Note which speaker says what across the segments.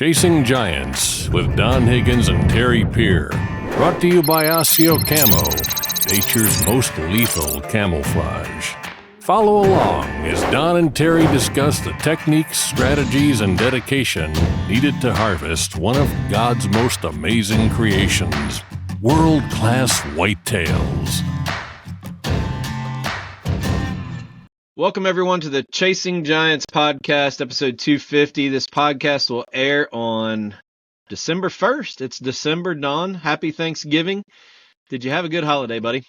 Speaker 1: Chasing Giants with Don Higgins and Terry Peer. Brought to you by ASIO Camo, nature's most lethal camouflage. Follow along as Don and Terry discuss the techniques, strategies, and dedication needed to harvest one of God's most amazing creations, world-class whitetails.
Speaker 2: Welcome, everyone, to the Chasing Giants podcast, episode 250. This podcast will air on December 1st. It's December, Don. Happy Thanksgiving. Did you have a good holiday, buddy?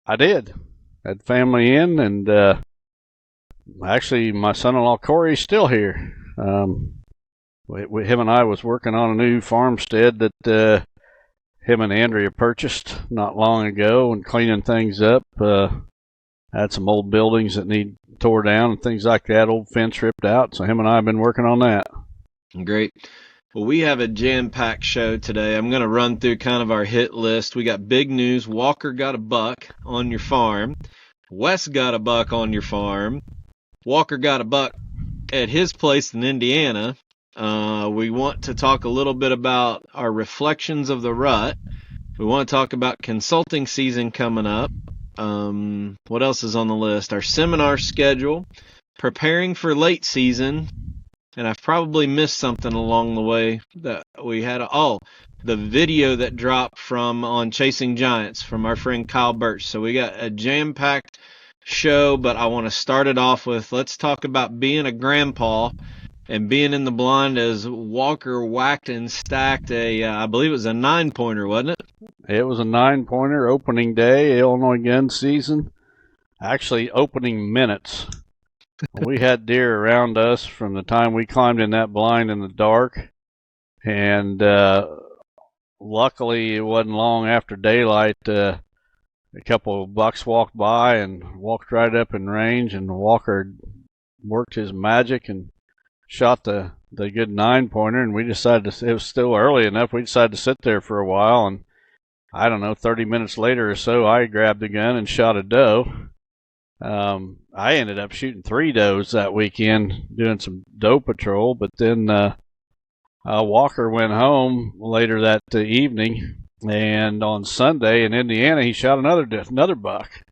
Speaker 3: I did. Had family in, and actually, my son-in-law Corey's still here. Him and I was working on a new farmstead that him and Andrea purchased not long ago, and cleaning things up. Had some old buildings that need tore down and things like that, old fence ripped out. So him and I have been working on that.
Speaker 2: Great. Well, we have a jam-packed show today. I'm going to run through kind of our hit list. We got big news. Walker got a buck on your farm. Wes got a buck on your farm. Walker got a buck at his place in Indiana. We want to talk a little bit about our reflections of the rut. We want to talk about consulting season coming up. What else is on the list? Our seminar schedule, preparing for late season, and I've probably missed something along the way that we had. The video that dropped on Chasing Giants from our friend Kyle Birch. So we got a jam-packed show, but I want to start it off with, let's talk about being a grandpa and being in the blind as Walker whacked and stacked I believe it was a 9-pointer, wasn't it?
Speaker 3: It was a 9-pointer opening day, Illinois gun season. Actually, opening minutes. We had deer around us from the time we climbed in that blind in the dark. And luckily, it wasn't long after daylight. A couple of bucks walked by and walked right up in range. And Walker worked his magic and shot the good 9-pointer. And we decided it was still early enough. We decided to sit there for a while. And I don't know, 30 minutes later or so, I grabbed the gun and shot a doe. I ended up shooting 3 does that weekend, doing some doe patrol, but then Walker went home later that evening, and on Sunday in Indiana, he shot another buck.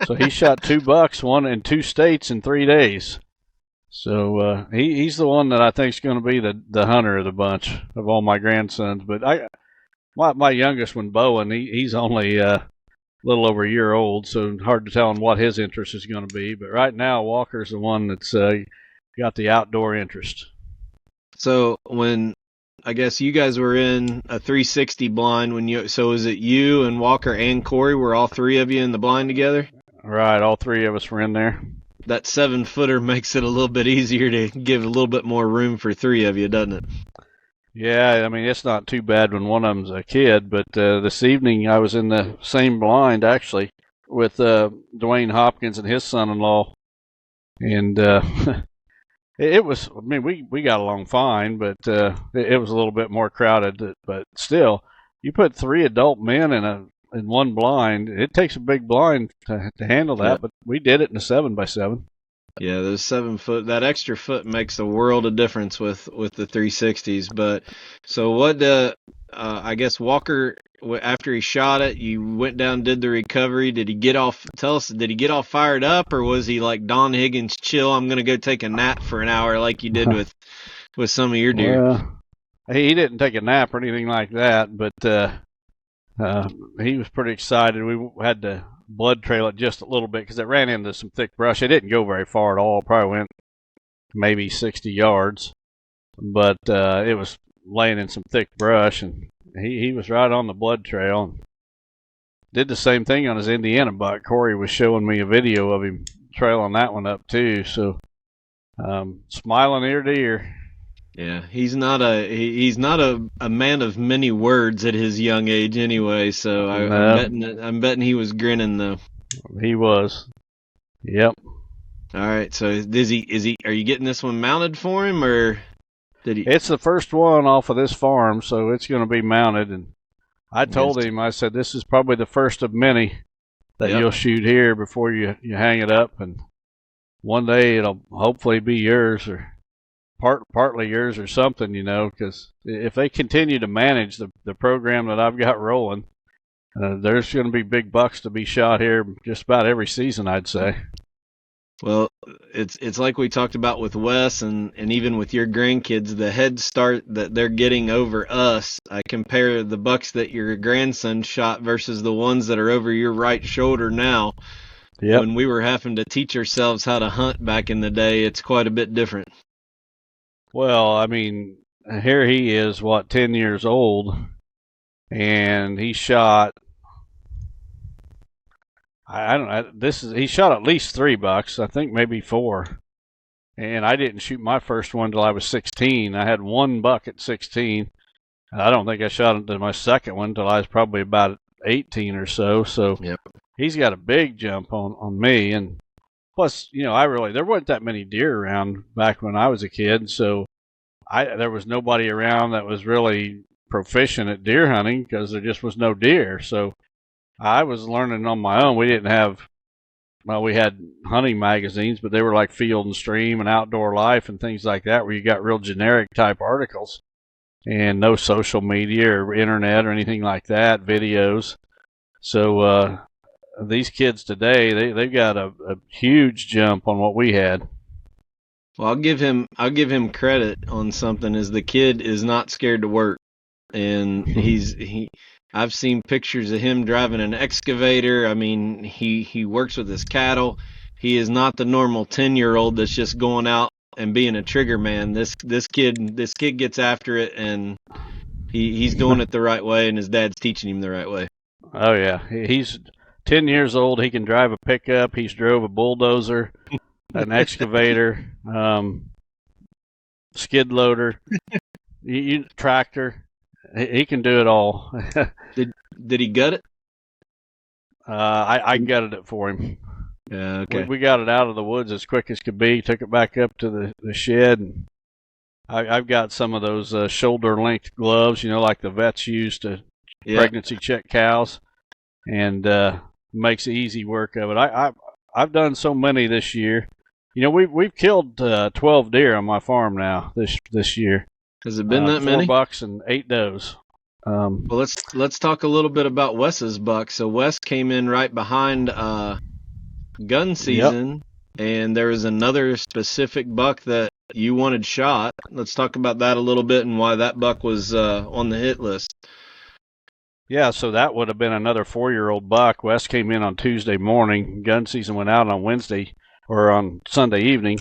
Speaker 3: So he shot 2 bucks, one in 2 states in 3 days. So he's the one that I think is going to be the hunter of the bunch of all my grandsons. But my youngest one, Bowen, he's only a little over a year old, so hard to tell him what his interest is going to be. But right now, Walker's the one that's got the outdoor interest.
Speaker 2: So I guess you guys were in a 360 blind so was it you and Walker and Corey? Were all 3 of you in the blind together?
Speaker 3: Right, all 3 of us were in there.
Speaker 2: That 7-footer makes it a little bit easier to give a little bit more room for 3 of you, doesn't it?
Speaker 3: Yeah, I mean, it's not too bad when one of them's a kid, but this evening I was in the same blind, actually, with Dwayne Hopkins and his son-in-law, and it was, I mean, we got along fine, but it was a little bit more crowded, but still, you put 3 adult men in one blind, it takes a big blind to handle that, but we did it in a 7x7.
Speaker 2: Yeah, those 7-foot, that extra foot makes a world of difference with the 360s. But so what? I guess Walker, after he shot it, you went down and did the recovery. Did he get off? Tell us, did he get all fired up, or was he like Don Higgins, chill? I'm gonna go take a nap for an hour, like you did with some of your deer.
Speaker 3: Well, he didn't take a nap or anything like that, but he was pretty excited. We had to blood trail it just a little bit because it ran into some thick brush. It didn't go very far at all. Probably went maybe 60 yards, but it was laying in some thick brush, and he was right on the blood trail. Did the same thing on his Indiana buck. Corey was showing me a video of him trailing that one up too. So smiling ear to ear.
Speaker 2: Yeah, he's not a man of many words at his young age anyway. So I'm betting he was grinning though.
Speaker 3: He was. Yep.
Speaker 2: All right. So are you getting this one mounted for him, or did he?
Speaker 3: It's the first one off of this farm, so it's going to be mounted. And I told him, I said, this is probably the first of many that you'll shoot here before you hang it up, and one day it'll hopefully be yours. Or partly yours or something, because if they continue to manage the program that I've got rolling, there's going to be big bucks to be shot here just about every season, I'd say.
Speaker 2: Well, it's like we talked about with Wes and even with your grandkids, the head start that they're getting over us. I compare the bucks that your grandson shot versus the ones that are over your right shoulder now.
Speaker 3: Yep.
Speaker 2: When we were having to teach ourselves how to hunt back in the day, it's quite a bit different.
Speaker 3: Well, I mean, here he is, 10 years old, and he shot. I don't know. He shot at least 3 bucks. I think maybe 4. And I didn't shoot my first one till I was 16. I had 1 buck at 16. And I don't think I shot my second one till I was probably about 18 or so. So
Speaker 2: Yep.
Speaker 3: He's got a big jump on me. And plus, there weren't that many deer around back when I was a kid. So there was nobody around that was really proficient at deer hunting because there just was no deer. So I was learning on my own. We didn't have, we had hunting magazines, but they were like Field and Stream and Outdoor Life and things like that, where you got real generic type articles and no social media or internet or anything like that, videos. So these kids today, they've got a huge jump on what we had.
Speaker 2: Well, I'll give him credit on something. Is the kid is not scared to work, and I've seen pictures of him driving an excavator. I mean, he works with his cattle. He is not the normal 10-year-old that's just going out and being a trigger man. This kid gets after it, and he's doing it the right way, and his dad's teaching him the right way.
Speaker 3: Oh yeah, he's 10 years old. He can drive a pickup. He's drove a bulldozer, an excavator, skid loader, tractor. He can do it all.
Speaker 2: Did he gut it?
Speaker 3: I gutted it for him.
Speaker 2: Yeah, okay.
Speaker 3: We got it out of the woods as quick as could be. Took it back up to the shed. And I've got some of those shoulder-length gloves, like the vets use to pregnancy check cows, and makes easy work of it. I've done so many this year. We've killed 12 deer on my farm now this year.
Speaker 2: Has it been that
Speaker 3: 4
Speaker 2: many?
Speaker 3: 4 bucks and 8 does.
Speaker 2: Well, let's talk a little bit about Wes's buck. So Wes came in right behind gun season, and there was another specific buck that you wanted shot. Let's talk about that a little bit and why that buck was on the hit list.
Speaker 3: Yeah, so that would have been another 4-year-old buck. Wes came in on Tuesday morning. Gun season went out on Wednesday or on Sunday evening.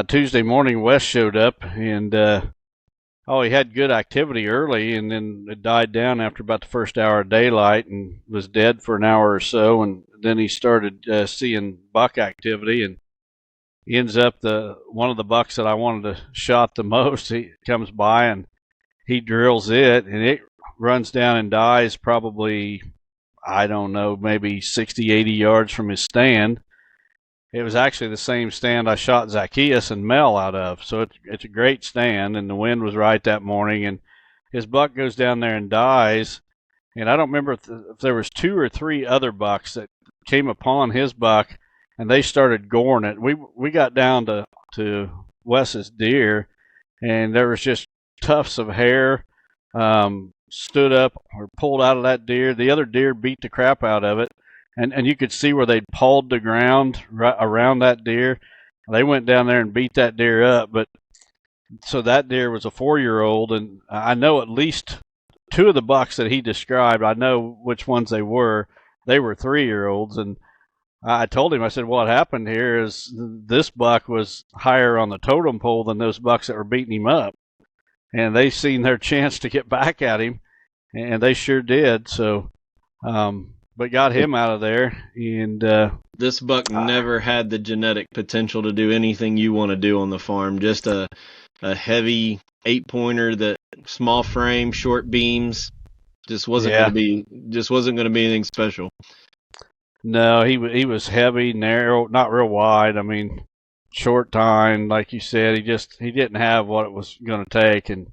Speaker 3: Tuesday morning, Wes showed up, and he had good activity early, and then it died down after about the first hour of daylight and was dead for an hour or so, and then he started seeing buck activity, and he ends up one of the bucks that I wanted to shot the most. He comes by and he drills it, and it runs down and dies probably, I don't know, maybe 60, 80 yards from his stand. It was actually the same stand I shot Zacchaeus and Mel out of, so it's a great stand, and the wind was right that morning, and his buck goes down there and dies, and I don't remember if there was 2 or 3 other bucks that came upon his buck, and they started goring it. We got down to Wes's deer, and there was just tufts of hair stood up or pulled out of that deer. The other deer beat the crap out of it. And you could see where they'd pawed the ground right around that deer. They went down there and beat that deer up. But so that deer was a 4-year-old, and I know at least 2 of the bucks that he described. I know which ones they were. They were 3-year-olds, and I told him, I said, what happened here is this buck was higher on the totem pole than those bucks that were beating him up, and they seen their chance to get back at him, and they sure did. So. But got him out of there, and
Speaker 2: this buck never had the genetic potential to do anything you want to do on the farm. Just a heavy 8-pointer, that small frame, short beams, just wasn't going to be anything special.
Speaker 3: No, he was heavy, narrow, not real wide. I mean, short tine, like you said. He didn't have what it was going to take, and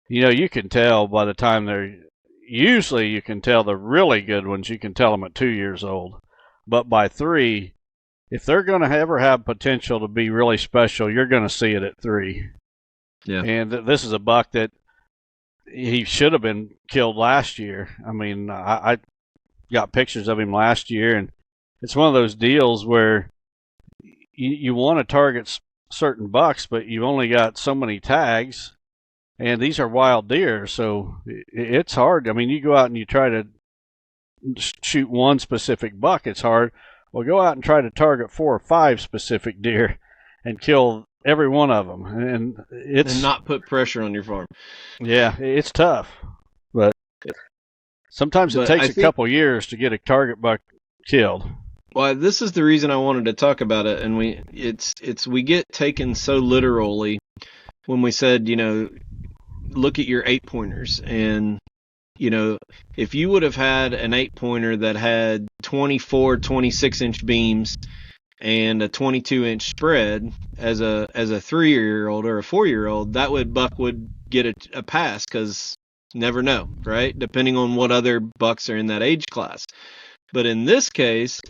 Speaker 3: you can tell by the time they're. Usually you can tell the really good ones, you can tell them at 2 years old. But by 3, if they're going to ever have potential to be really special, you're going to see it at 3.
Speaker 2: Yeah.
Speaker 3: And this is a buck that he should have been killed last year. I mean, I got pictures of him last year, and it's one of those deals where you want to target certain bucks, but you've only got so many tags, and these are wild deer, so it's hard. I mean, you go out and you try to shoot one specific buck, it's hard. Well, go out and try to target 4 or 5 specific deer and kill every one of them, and
Speaker 2: not put pressure on your farm.
Speaker 3: Yeah, it's tough, but sometimes it takes a couple years to get a target buck killed.
Speaker 2: Well, this is the reason I wanted to talk about it, and we get taken so literally when we said, look at your 8-pointers, and if you would have had an 8-pointer that had 24, 26-inch beams and a 22-inch spread as a 3-year-old or a 4-year-old, that buck would get a pass, because never know, right? Depending on what other bucks are in that age class. But in this case,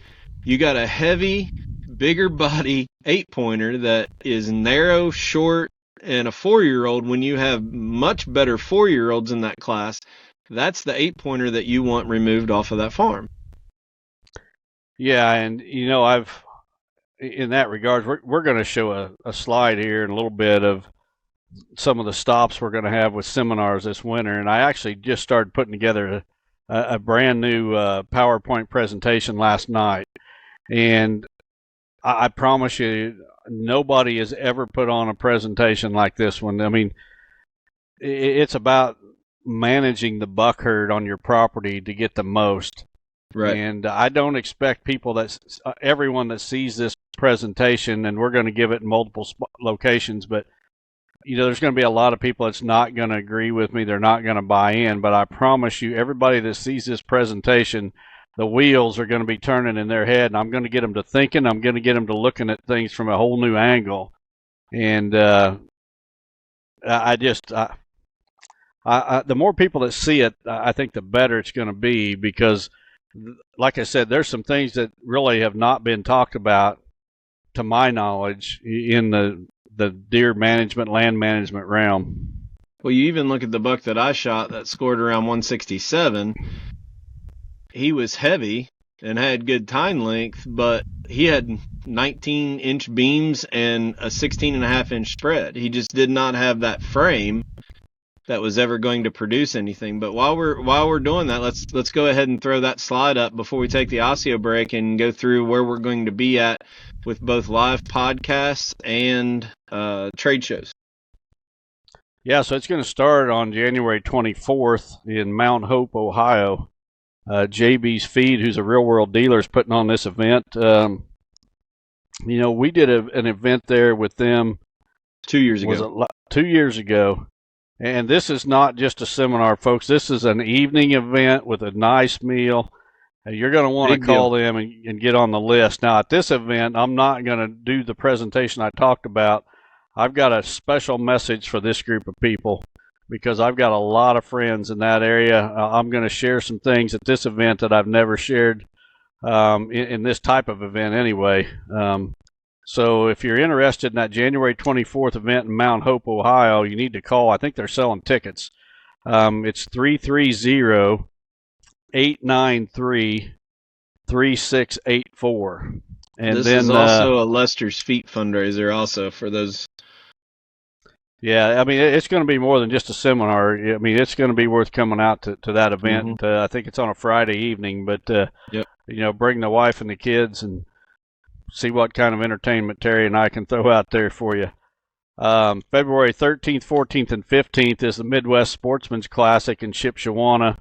Speaker 2: you got a heavy, bigger body 8-pointer that is narrow, short, and a 4-year-old. When you have much better 4-year-olds in that class, that's the 8-pointer that you want removed off of that farm.
Speaker 3: Yeah, and I've, in that regard, we're going to show a slide here in a little bit of some of the stops we're going to have with seminars this winter, and I actually just started putting together a brand new PowerPoint presentation last night, and I promise you, nobody has ever put on a presentation like this one. I mean, it's about managing the buck herd on your property to get the most.
Speaker 2: Right.
Speaker 3: And I don't expect everyone that sees this presentation, and we're going to give it in multiple locations, but there's going to be a lot of people that's not going to agree with me. They're not going to buy in, but I promise you, everybody that sees this presentation, the wheels are going to be turning in their head, and I'm going to get them to thinking. I'm going to get them to looking at things from a whole new angle. And the more people that see it, I think the better it's going to be, because, like I said, there's some things that really have not been talked about, to my knowledge, in the deer management, land management realm.
Speaker 2: Well, you even look at the buck that I shot that scored around 167. He was heavy and had good tine length, but he had 19-inch beams and a 16.5-inch spread. He just did not have that frame that was ever going to produce anything. But while we're doing that, let's go ahead and throw that slide up before we take the ASIO break and go through where we're going to be at with both live podcasts and trade shows.
Speaker 3: Yeah, so it's going to start on January 24th in Mount Hope, Ohio. JB's Feed, who's a real-world dealer, is putting on this event. We did an event there with them
Speaker 2: 2 years ago.
Speaker 3: 2 years ago. And this is not just a seminar, folks. This is an evening event with a nice meal. You're going to want to call them and get on the list. Now, at this event, I'm not going to do the presentation I talked about. I've got a special message for this group of people, because I've got a lot of friends in that area. I'm going to share some things at this event that I've never shared in this type of event anyway. So if you're interested in that January 24th event in Mount Hope, Ohio, you need to call. I think they're selling tickets. It's 330-893-3684. And
Speaker 2: this
Speaker 3: then,
Speaker 2: is also a Lester's Feet fundraiser also for those.
Speaker 3: Yeah, I mean, it's going to be more than just a seminar. I mean, it's going to be worth coming out to that event.
Speaker 2: Mm-hmm.
Speaker 3: I think it's on a Friday evening, but,
Speaker 2: yep.
Speaker 3: Bring the wife and the kids and see what kind of entertainment Terry and I can throw out there for you. February 13th, 14th, and 15th is the Midwest Sportsman's Classic in Shipshewana.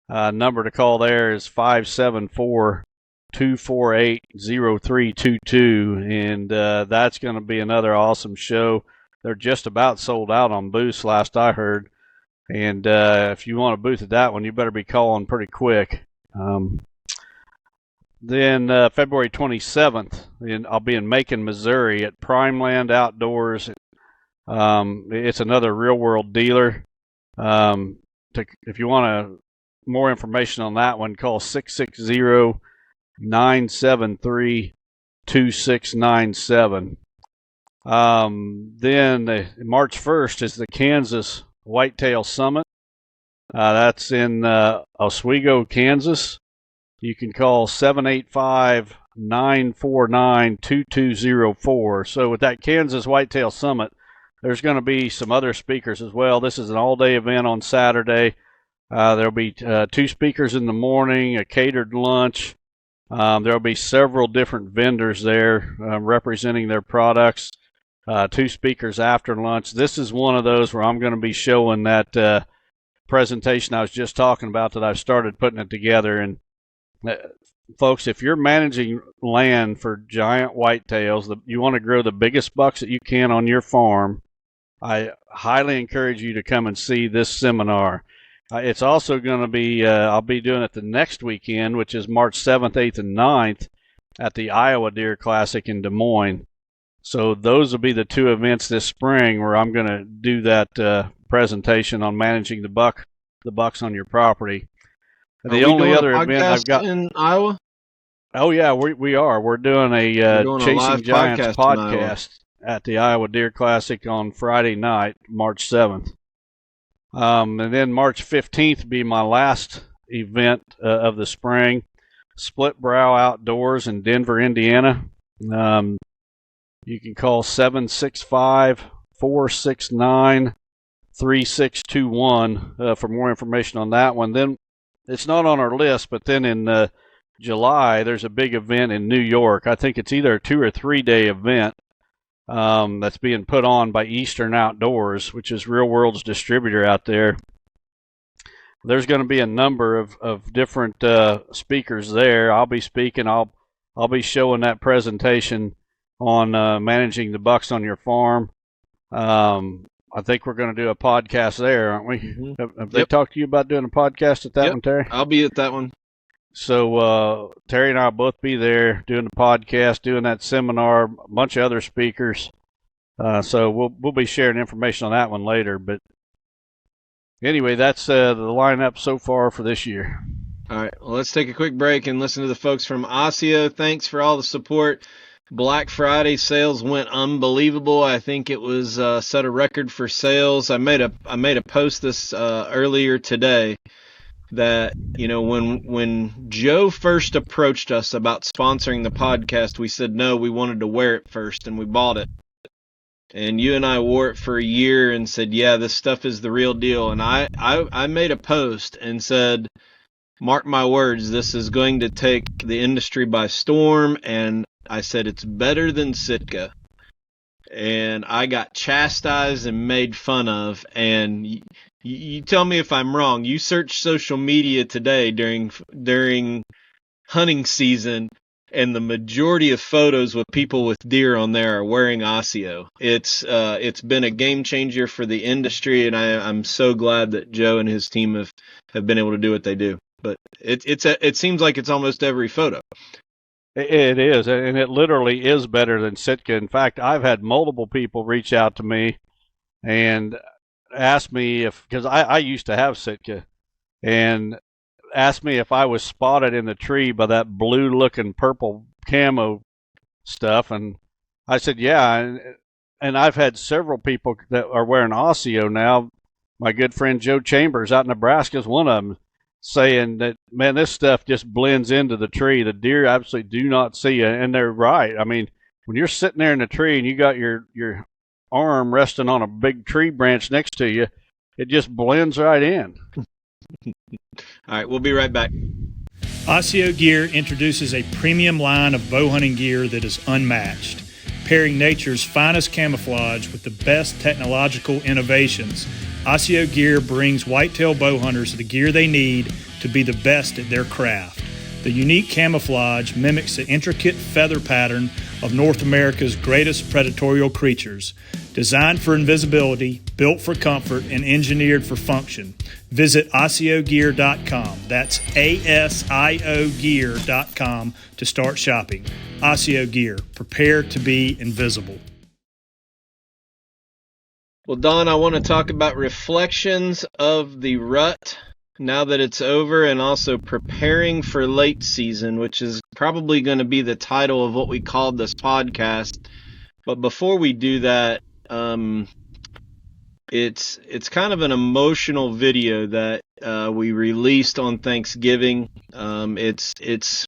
Speaker 3: Number to call there is 574-248-0322, and that's going to be another awesome show. They're just about sold out on booths, last I heard, and if you want a booth at that one, you better be calling pretty quick. Then February 27th, I'll be in Macon, Missouri at Primeland Outdoors. It's another real-world dealer. If you want more information on that one, call 660-973-5655. 2697. Then March 1st is the Kansas Whitetail Summit. That's in Oswego, Kansas. You can call 785-949-2204. So with that Kansas Whitetail Summit, there's going to be some other speakers as well. This is an all-day event on Saturday. There'll be 2 speakers in the morning, a catered lunch. There'll be several different vendors there representing their products. 2 speakers after lunch. This is one of those where I'm going to be showing that presentation I was just talking about that I've started putting it together. And folks, if you're managing land for giant whitetails, you want to grow the biggest bucks that you can on your farm, I highly encourage you to come and see this seminar. It's also going to be, I'll be doing it the next weekend, which is March 7th, 8th, and 9th at the Iowa Deer Classic in Des Moines. So those will be the 2 events this spring where I'm going to do that presentation on managing the bucks on your property. The only other event I've got
Speaker 2: in Iowa.
Speaker 3: Oh yeah, we are. We're doing a Chasing Giants podcast at the Iowa Deer Classic on Friday night, March 7th. And then March 15th will be my last event of the spring, Split Brow Outdoors in Denver, Indiana. You can call 765-469-3621 for more information on that one. Then it's not on our list, but then in July there's a big event in New York. I think it's either a 2 or 3 day event that's being put on by Eastern Outdoors, which is Real World's distributor out there. There's going to be a number of different speakers there. I'll be speaking. I'll be showing that presentation on managing the bucks on your farm. I think we're going to do a podcast there, aren't we?
Speaker 2: Mm-hmm.
Speaker 3: Have they talked to you about doing a podcast at that one, Terry?
Speaker 2: I'll be at that one.
Speaker 3: So Terry and I will both be there doing the podcast, doing that seminar, a bunch of other speakers. So we'll be sharing information on that one later. But anyway, that's the lineup so far for this year.
Speaker 2: All right, well, let's take a quick break and listen to the folks from ASIO. Thanks for all the support. Black Friday sales went unbelievable. I think it was set a record for sales. I made a post this earlier today that, you know, when Joe first approached us about sponsoring the podcast, we said no, we wanted to wear it first, and we bought it. And you and I wore it for a year and said, yeah, this stuff is the real deal. And I made a post and said, mark my words, this is going to take the industry by storm. And I said, it's better than Sitka. And I got chastised and made fun of. And you tell me if I'm wrong. You search social media today during hunting season, and the majority of photos with people with deer on there are wearing ASIO. It's been a game changer for the industry, and I'm so glad that Joe and his team have been able to do what they do. But it seems like it's almost every photo.
Speaker 3: It is, and it literally is better than Sitka. In fact, I've had multiple people reach out to me and ask me because I used to have Sitka, and asked me if I was spotted in the tree by that blue-looking purple camo stuff, and I said, yeah, and I've had several people that are wearing ASIO now. My good friend Joe Chambers out in Nebraska is one of them, saying that, man, this stuff just blends into the tree. The deer absolutely do not see it, and they're right. I mean, when you're sitting there in the tree and you got your arm resting on a big tree branch next to you, it just blends right in.
Speaker 2: All right, we'll be right back.
Speaker 4: ASIO Gear introduces a premium line of bow hunting gear that is unmatched, pairing nature's finest camouflage with the best technological innovations. ASIO Gear brings whitetail bow hunters the gear they need to be the best at their craft. The unique camouflage mimics the intricate feather pattern of North America's greatest predatory creatures. Designed for invisibility, built for comfort, and engineered for function. Visit ASIOgear.com. That's ASIO Gear.com to start shopping. ASIO Gear. Prepare to be invisible.
Speaker 2: Well, Don, I want to talk about reflections of the rut now that it's over, and also preparing for late season, which is probably going to be the title of what we called this podcast. But before we do that, it's kind of an emotional video that we released on Thanksgiving. It's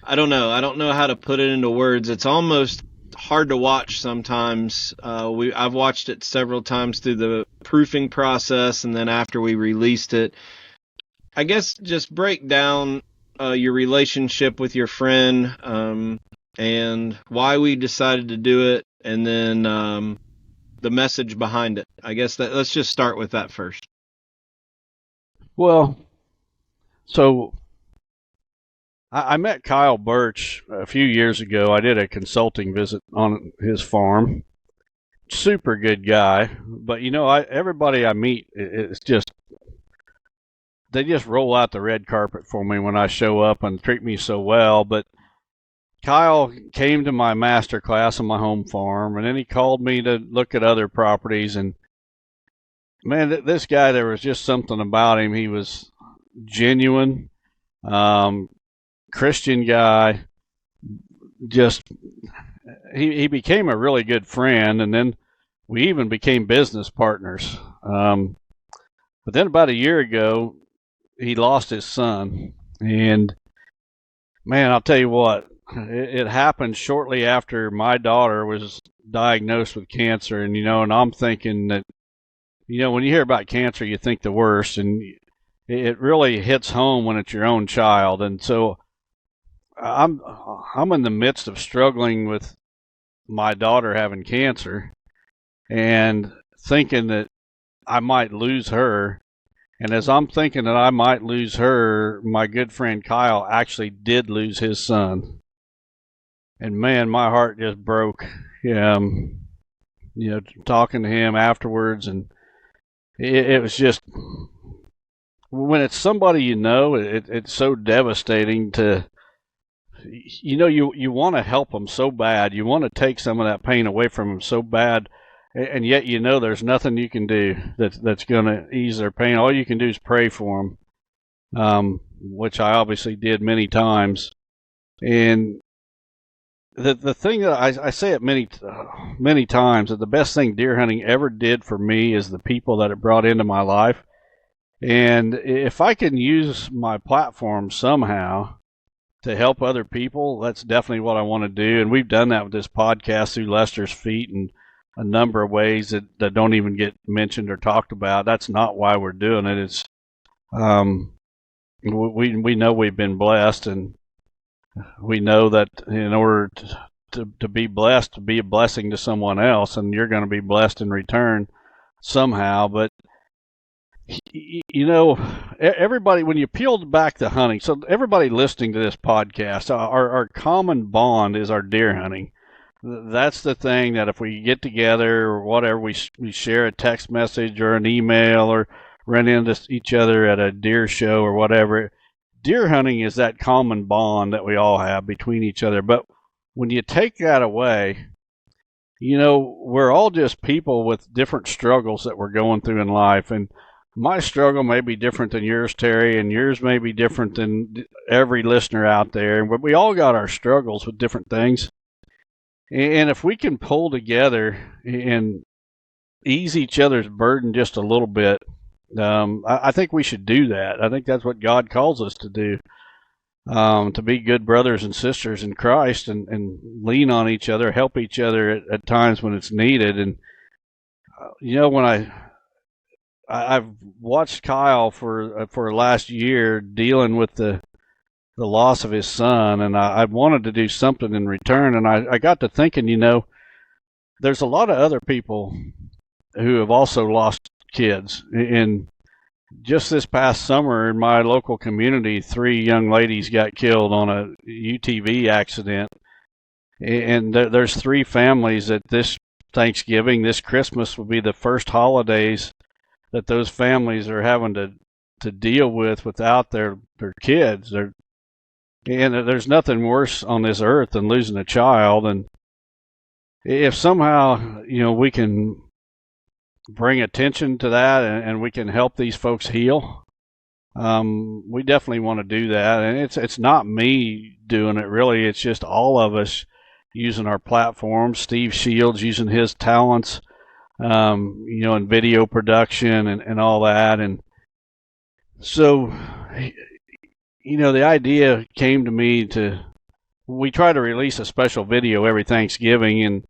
Speaker 2: I don't know how to put it into words. It's almost hard to watch sometimes. I've watched it several times through the proofing process, and then after we released it. I guess just break down your relationship with your friend, and why we decided to do it, and then the message behind it. I guess let's just start with that first.
Speaker 3: Well, so I met Kyle Birch a few years ago. I did a consulting visit on his farm. Super good guy, but everybody I meet, it's just they just roll out the red carpet for me when I show up and treat me so well. But Kyle came to my master class on my home farm, and then he called me to look at other properties. And man, this guy, there was just something about him. He was genuine, Christian guy. Just he became a really good friend, and then we even became business partners. But then about a year ago, he lost his son, and man, I'll tell you what, it happened shortly after my daughter was diagnosed with cancer. And and I'm thinking that when you hear about cancer, you think the worst, and it really hits home when it's your own child. And so I'm in the midst of struggling with my daughter having cancer and thinking that I might lose her. And as I'm thinking that I might lose her, my good friend Kyle actually did lose his son. And man, my heart just broke. Talking to him afterwards, and it was just, when it's somebody it's so devastating to, you want to help them so bad. You want to take some of that pain away from them so bad. And yet, there's nothing you can do that's going to ease their pain. All you can do is pray for them, which I obviously did many times. And the thing that I say it many times, that the best thing deer hunting ever did for me is the people that it brought into my life. And if I can use my platform somehow to help other people, that's definitely what I want to do. And we've done that with this podcast through Lester's Feet, and a number of ways that don't even get mentioned or talked about. That's not why we're doing it. It's we know we've been blessed, and we know that in order to be blessed, to be a blessing to someone else, and you're going to be blessed in return somehow. But everybody, when you peeled back the hunting, so everybody listening to this podcast, our common bond is our deer hunting. That's the thing that if we get together or whatever, we share a text message or an email or run into each other at a deer show or whatever. Deer hunting is that common bond that we all have between each other. But when you take that away, we're all just people with different struggles that we're going through in life. And my struggle may be different than yours, Terry, and yours may be different than every listener out there. But we all got our struggles with different things. And if we can pull together and ease each other's burden just a little bit, I think we should do that. I think that's what God calls us to do, to be good brothers and sisters in Christ, and lean on each other, help each other at times when it's needed. And when I've watched Kyle for last year dealing with the loss of his son, and I wanted to do something in return. And I got to thinking, there's a lot of other people who have also lost kids. And just this past summer in my local community, 3 young ladies got killed on a UTV accident. And there's 3 families that this Thanksgiving, this Christmas will be the first holidays that those families are having to deal with without their kids. And there's nothing worse on this earth than losing a child. And if somehow, we can bring attention to that, and we can help these folks heal, we definitely want to do that. And it's not me doing it, really. It's just all of us using our platform. Steve Shields using his talents, in video production and all that. And so, the idea came to me we try to release a special video every Thanksgiving. And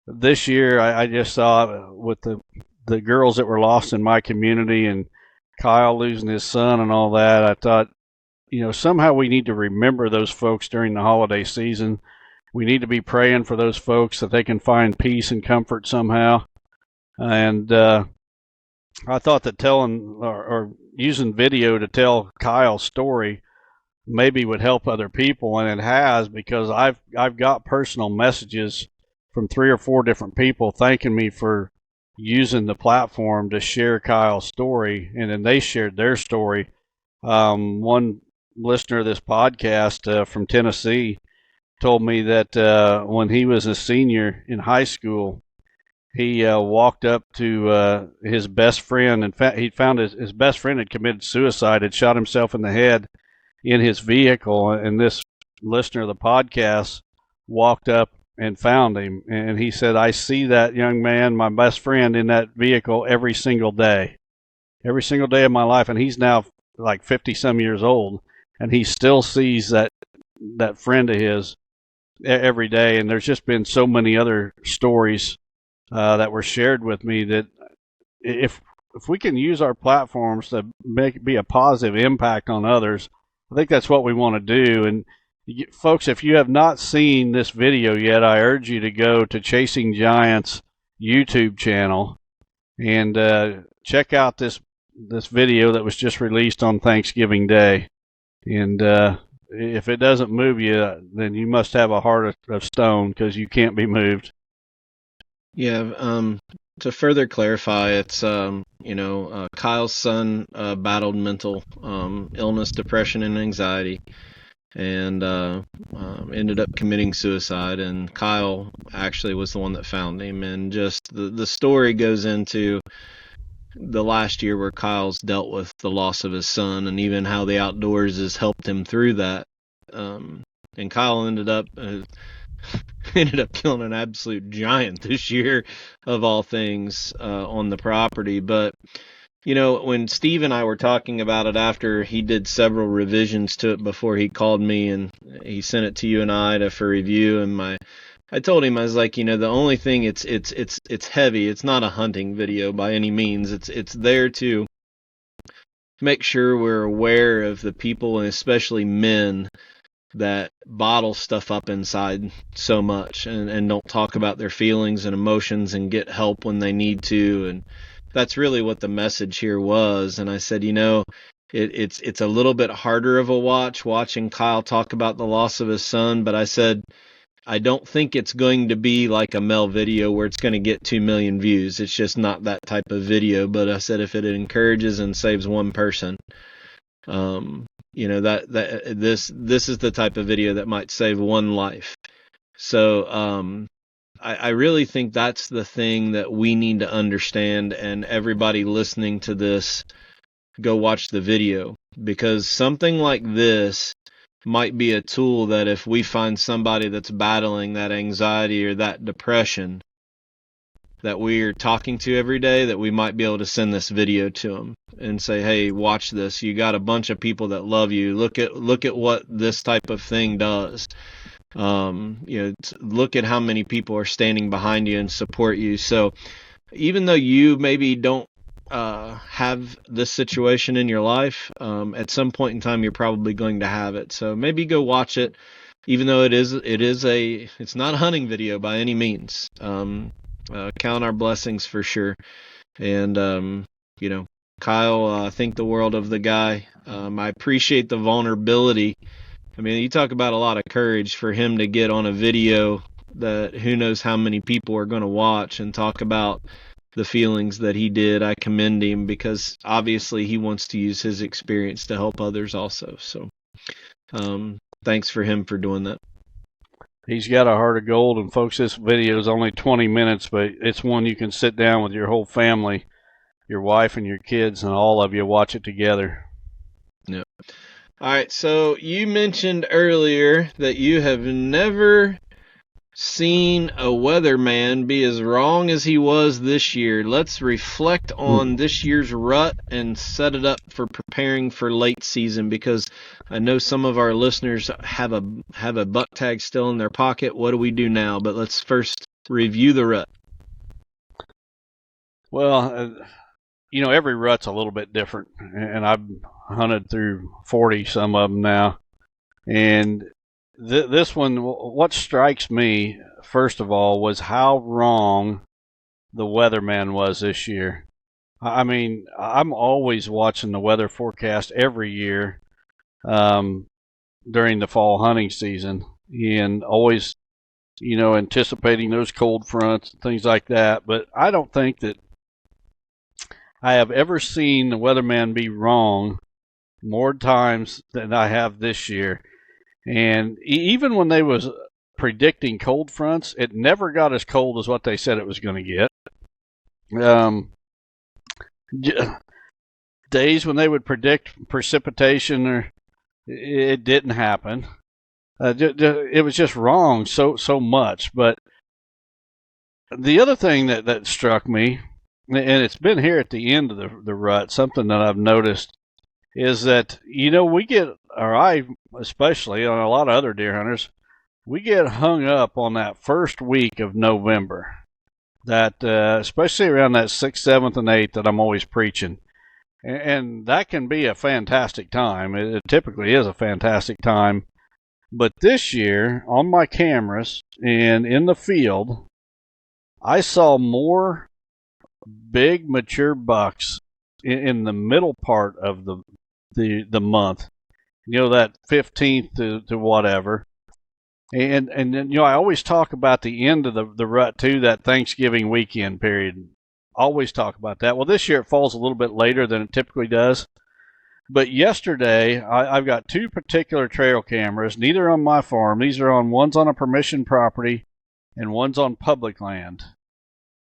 Speaker 3: this year I just saw with the girls that were lost in my community and Kyle losing his son and all that, I thought, somehow we need to remember those folks during the holiday season. We need to be praying for those folks that they can find peace and comfort somehow. And I thought that telling or using video to tell Kyle's story maybe would help other people, and it has, because I've got personal messages from 3 or 4 different people thanking me for using the platform to share Kyle's story, and then they shared their story. One listener of this podcast from Tennessee told me that when he was a senior in high school, he walked up to his best friend, and he found his best friend had committed suicide, had shot himself in the head in his vehicle, and this listener of the podcast walked up and found him, and he said, I see that young man, my best friend, in that vehicle every single day of my life. And he's now like 50 some years old, and he still sees that friend of his every day. And there's just been so many other stories that were shared with me that if we can use our platforms to be a positive impact on others, I think that's what we want to do. And folks, if you have not seen this video yet, I urge you to go to Chasing Giants YouTube channel and check out this video that was just released on Thanksgiving Day. And if it doesn't move you, then you must have a heart of stone, because you can't be moved.
Speaker 2: Yeah. To further clarify, it's Kyle's son battled mental illness, depression, and anxiety, and ended up committing suicide. And Kyle actually was the one that found him. And just the story goes into the last year where Kyle's dealt with the loss of his son, and even how the outdoors has helped him through that. And Kyle ended up killing an absolute giant this year, of all things, on the property. But when Steve and I were talking about it after he did several revisions to it before he called me and he sent it to you and I for review, and I told him, I was like, the only thing, it's heavy. It's not a hunting video by any means. It's there to make sure we're aware of the people, and especially men, that bottle stuff up inside so much and don't talk about their feelings and emotions and get help when they need to. And that's really what the message here was. And I said, it's a little bit harder of a watching Kyle talk about the loss of his son, but I said, I don't think it's going to be like a Mel video where it's going to get 2 million views. It's just not that type of video. But I said, if it encourages and saves one person, this is the type of video that might save one life. So I really think that's the thing that we need to understand, and everybody listening to this, go watch the video, because something like this might be a tool that if we find somebody that's battling that anxiety or that depression that we're talking to every day, that we might be able to send this video to them and say, hey, watch this. You got a bunch of people that love you. Look at what this type of thing does. Look at how many people are standing behind you and support you. So even though you maybe don't have this situation in your life, at some point in time, you're probably going to have it. So maybe go watch it, even though it's not a hunting video by any means. Count our blessings for sure. And, Kyle, think the world of the guy. I appreciate the vulnerability. I mean, you talk about a lot of courage for him to get on a video that who knows how many people are going to watch and talk about the feelings that he did. I commend him, because obviously he wants to use his experience to help others also. So, thanks for him for doing that.
Speaker 3: He's got a heart of gold, and folks, this video is only 20 minutes, but it's one you can sit down with your whole family, your wife and your kids, and all of you watch it together.
Speaker 2: All right, so you mentioned earlier that you have never seen a weatherman be as wrong as he was this year. Let's reflect on this year's rut and set it up for preparing for late season, because I know some of our listeners have a buck tag still in their pocket. What do we do now? But let's first review the rut.
Speaker 3: Well, every rut's a little bit different, and I've hunted through 40 some of them now. And this one, what strikes me, first of all, was how wrong the weatherman was this year. I mean, I'm always watching the weather forecast every year during the fall hunting season, and always, anticipating those cold fronts and things like that. But I don't think that I have ever seen the weatherman be wrong more times than I have this year. And even when they was predicting cold fronts, it never got as cold as what they said it was going to get. Days when they would predict precipitation, it didn't happen. It was just wrong so much. But the other thing that struck me, and it's been here at the end of the rut, something that I've noticed, is that, we get, or I especially, on a lot of other deer hunters, we get hung up on that first week of November. That, especially around that 6th, 7th, and 8th that I'm always preaching. And that can be a fantastic time. It typically is a fantastic time. But this year, on my cameras and in the field, I saw more big mature bucks in the middle part of the month, that 15th to whatever. And I always talk about the end of the rut too, that Thanksgiving weekend period. Always talk about that. Well, this year it falls a little bit later than it typically does. But yesterday, I've got two particular trail cameras, neither on my farm. These are one's on a permission property and one's on public land.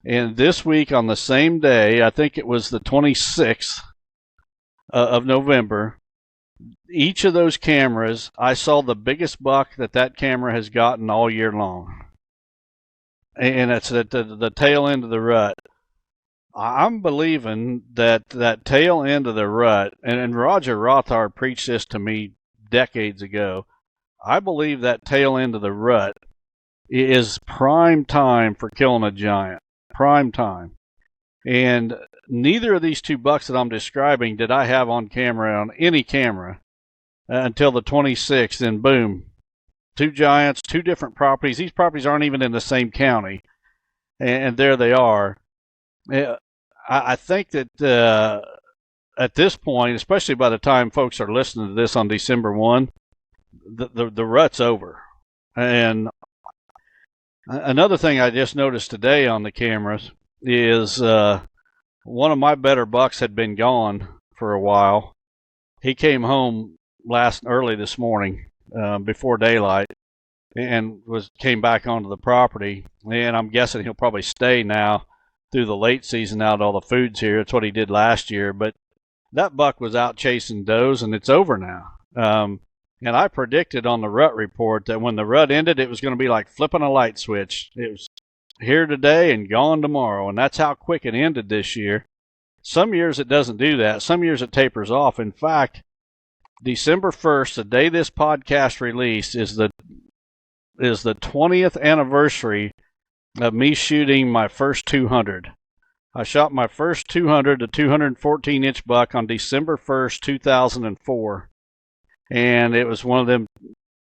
Speaker 3: And this week on the same day, I think it was the 26th of November, each of those cameras, I saw the biggest buck that camera has gotten all year long. And it's at the tail end of the rut. I'm believing that tail end of the rut, and Roger Rothhard preached this to me decades ago, I believe that tail end of the rut is prime time for killing a giant. Prime time. And neither of these two bucks that I'm describing did I have on camera, on any camera, until the 26th, and boom. Two giants, two different properties. These properties aren't even in the same county. And there they are. I think that at this point, especially by the time folks are listening to this on December 1, the rut's over. And another thing I just noticed today on the cameras is one of my better bucks had been gone for a while. He came home early this morning before daylight and came back onto the property. And I'm guessing he'll probably stay now through the late season now that all the food's here. It's what he did last year. But that buck was out chasing does, and it's over now. And I predicted on the rut report that when the rut ended, it was going to be like flipping a light switch. It was here today and gone tomorrow, and that's how quick it ended this year. Some years it doesn't do that. Some years it tapers off. In fact, December 1st, the day this podcast released, is the 20th anniversary of me shooting my first 200. I shot my first 200 to 214-inch buck on December 1st, 2004. And it was one of them.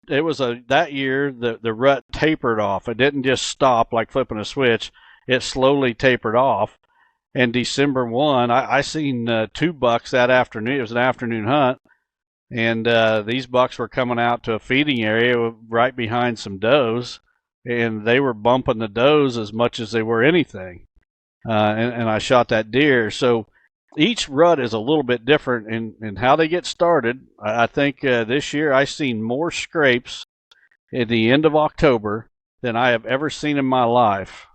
Speaker 3: It was that year the rut tapered off. It didn't just stop like flipping a switch. It slowly tapered off. And December 1, I seen two bucks that afternoon. It was an afternoon hunt. And these bucks were coming out to a feeding area right behind some does. And they were bumping the does as much as they were anything. And I shot that deer. So each rut is a little bit different in how they get started. I think this year I seen more scrapes at the end of October than I have ever seen in my life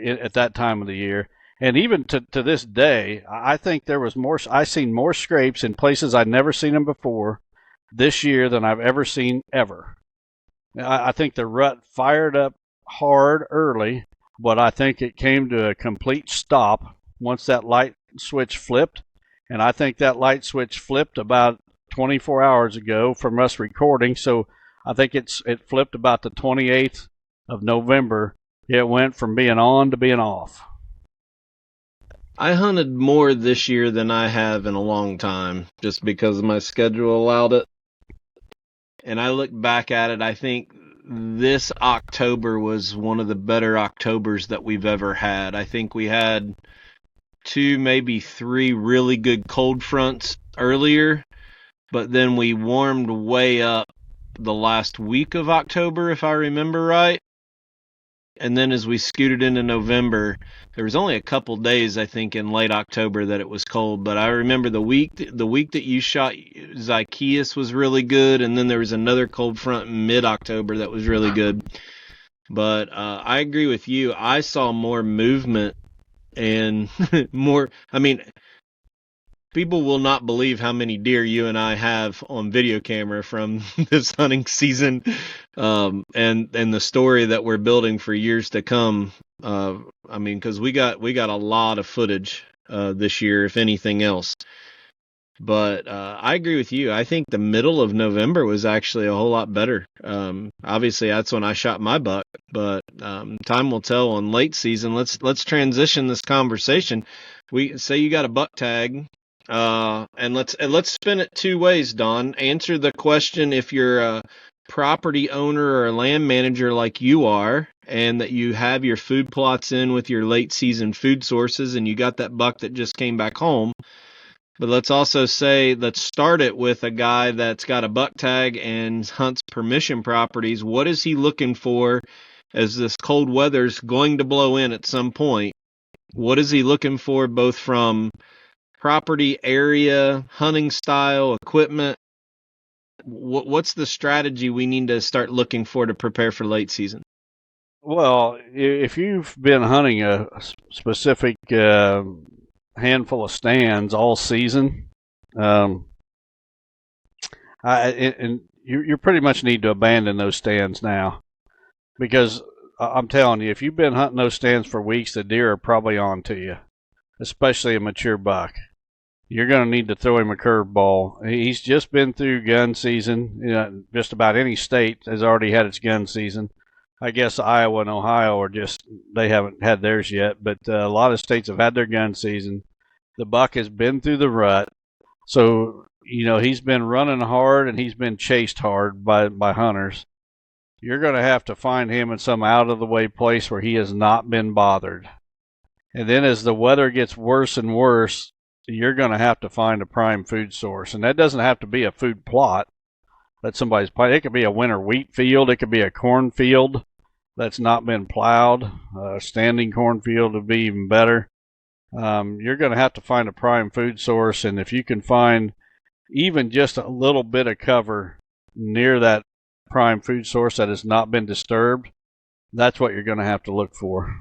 Speaker 3: at that time of the year. And even to this day, I think there was more. I seen more scrapes in places I'd never seen them before this year than I've ever seen ever. I think the rut fired up hard early, but I think it came to a complete stop once that light switch flipped. And I think that light switch flipped about 24 hours ago from us recording. So I think it flipped about the 28th of November. It went from being on to being off.
Speaker 2: I hunted more this year than I have in a long time, just because my schedule allowed it. And I look back at it, I think this October was one of the better Octobers that we've ever had. I think we had 2, maybe 3 really good cold fronts earlier, but then we warmed way up the last week of October, if I remember right. And then as we scooted into November, there was only a couple days, I think, in late October that it was cold. But I remember the week that you shot Zacchaeus was really good, and then there was another cold front in mid-October that was really good. But I agree with you. I saw more movement and more. I mean, people will not believe how many deer you and I have on video camera from this hunting season, and the story that we're building for years to come. I mean, because we got a lot of footage this year, if anything else. But I agree with you. I think the middle of November was actually a whole lot better. Obviously, that's when I shot my buck. But time will tell on late season. Let's transition this conversation. We say you got a buck tag. And let's spin it 2 ways, Don. Answer the question if you're a property owner or a land manager like you are, and that you have your food plots in with your late season food sources, and you got that buck that just came back home. But let's also say, let's start it with a guy that's got a buck tag and hunts permission properties. What is he looking for as this cold weather's going to blow in at some point? What is he looking for both from property, area, hunting style, equipment? What's the strategy we need to start looking for to prepare for late season?
Speaker 3: Well, if you've been hunting a specific handful of stands all season, and you pretty much need to abandon those stands now, because I'm telling you, if you've been hunting those stands for weeks, the deer are probably on to you, especially a mature buck. You're going to need to throw him a curveball. He's just been through gun season. You know, just about any state has already had its gun season. I guess Iowa and Ohio they haven't had theirs yet, but a lot of states have had their gun season. The buck has been through the rut. So, you know, he's been running hard and he's been chased hard by hunters. You're going to have to find him in some out-of-the-way place where he has not been bothered. And then as the weather gets worse and worse, you're going to have to find a prime food source. And that doesn't have to be a food plot that somebody's planted. It could be a winter wheat field. It could be a corn field that's not been plowed. A standing cornfield would be even better. You're going to have to find a prime food source. And if you can find even just a little bit of cover near that prime food source that has not been disturbed, that's what you're going to have to look for.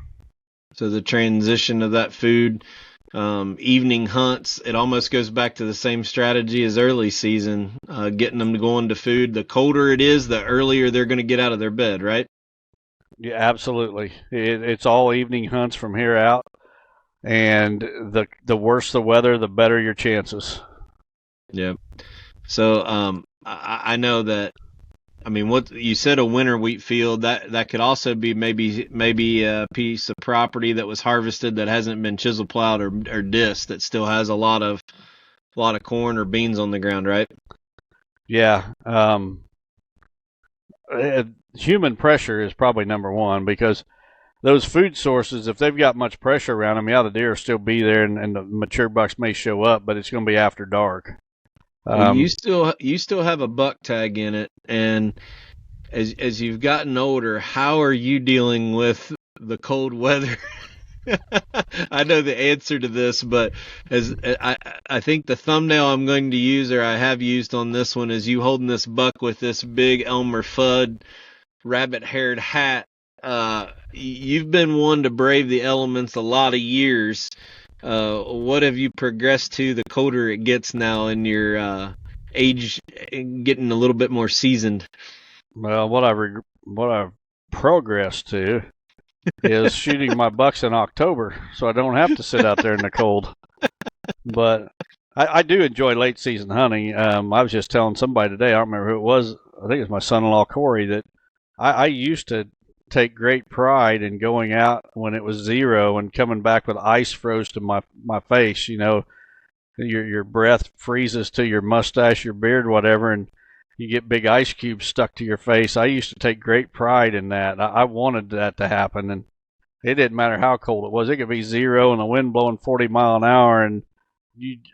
Speaker 2: So the transition of that food, evening hunts, it almost goes back to the same strategy as early season, getting them to go into food. The colder it is, the earlier they're going to get out of their bed, right?
Speaker 3: Yeah, absolutely. It's all evening hunts from here out, and the worse the weather, the better your chances. Yeah.
Speaker 2: So I know that. I mean, what you said, a winter wheat field, that could also be maybe a piece of property that was harvested that hasn't been chisel plowed or disc, that still has a lot of corn or beans on the ground, right?
Speaker 3: Yeah. Human pressure is probably number one, because those food sources, if they've got much pressure around them, yeah, the deer will still be there, and the mature bucks may show up, but it's going to be after dark.
Speaker 2: Well, you still have a buck tag in it, and as you've gotten older, how are you dealing with the cold weather? I know the answer to this, but as I think the thumbnail I'm going to use, or I have used on this one, is you holding this buck with this big Elmer Fudd rabbit-haired hat. You've been one to brave the elements a lot of years. What have you progressed to the colder it gets now in your age, getting a little bit more seasoned?
Speaker 3: Well, what I've progressed to is shooting my bucks in October, so I don't have to sit out there in the cold. But I do enjoy late season hunting. I was just telling somebody today, I don't remember who it was, I think it was my son-in-law Corey, that I used to take great pride in going out when it was 0 and coming back with ice froze to my face. You know, your breath freezes to your mustache, your beard, whatever, and you get big ice cubes stuck to your face. I used to take great pride in that. I wanted that to happen, and it didn't matter how cold it was. It could be 0 and the wind blowing 40 mile an hour, and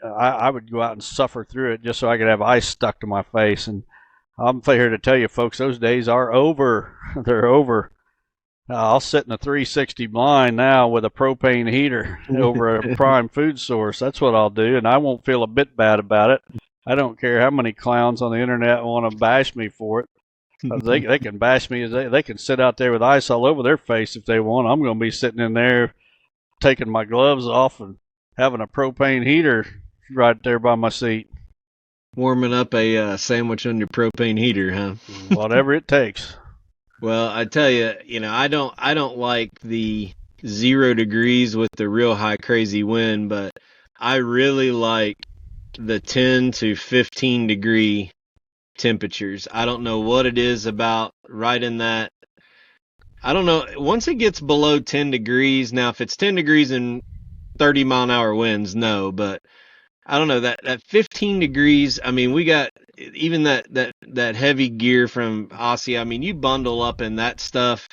Speaker 3: I would go out and suffer through it just so I could have ice stuck to my face. And I'm here to tell you, folks, those days are over. They're over. I'll sit in a 360 blind now with a propane heater over a prime food source. That's what I'll do, and I won't feel a bit bad about it. I don't care how many clowns on the internet want to bash me for it. They can bash me. They can sit out there with ice all over their face if they want. I'm going to be sitting in there taking my gloves off and having a propane heater right there by my seat.
Speaker 2: Warming up a sandwich on your propane heater, huh?
Speaker 3: Whatever it takes.
Speaker 2: Well, I tell you, I don't like the 0 degrees with the real high crazy wind, but I really like the 10 to 15 degree temperatures. I don't know what it is about right in that. I don't know. Once it gets below 10 degrees, now if it's 10 degrees and 30 mile an hour winds, no, but I don't know, that 15 degrees. I mean, we got even that heavy gear from ASIO. I mean, you bundle up in that stuff,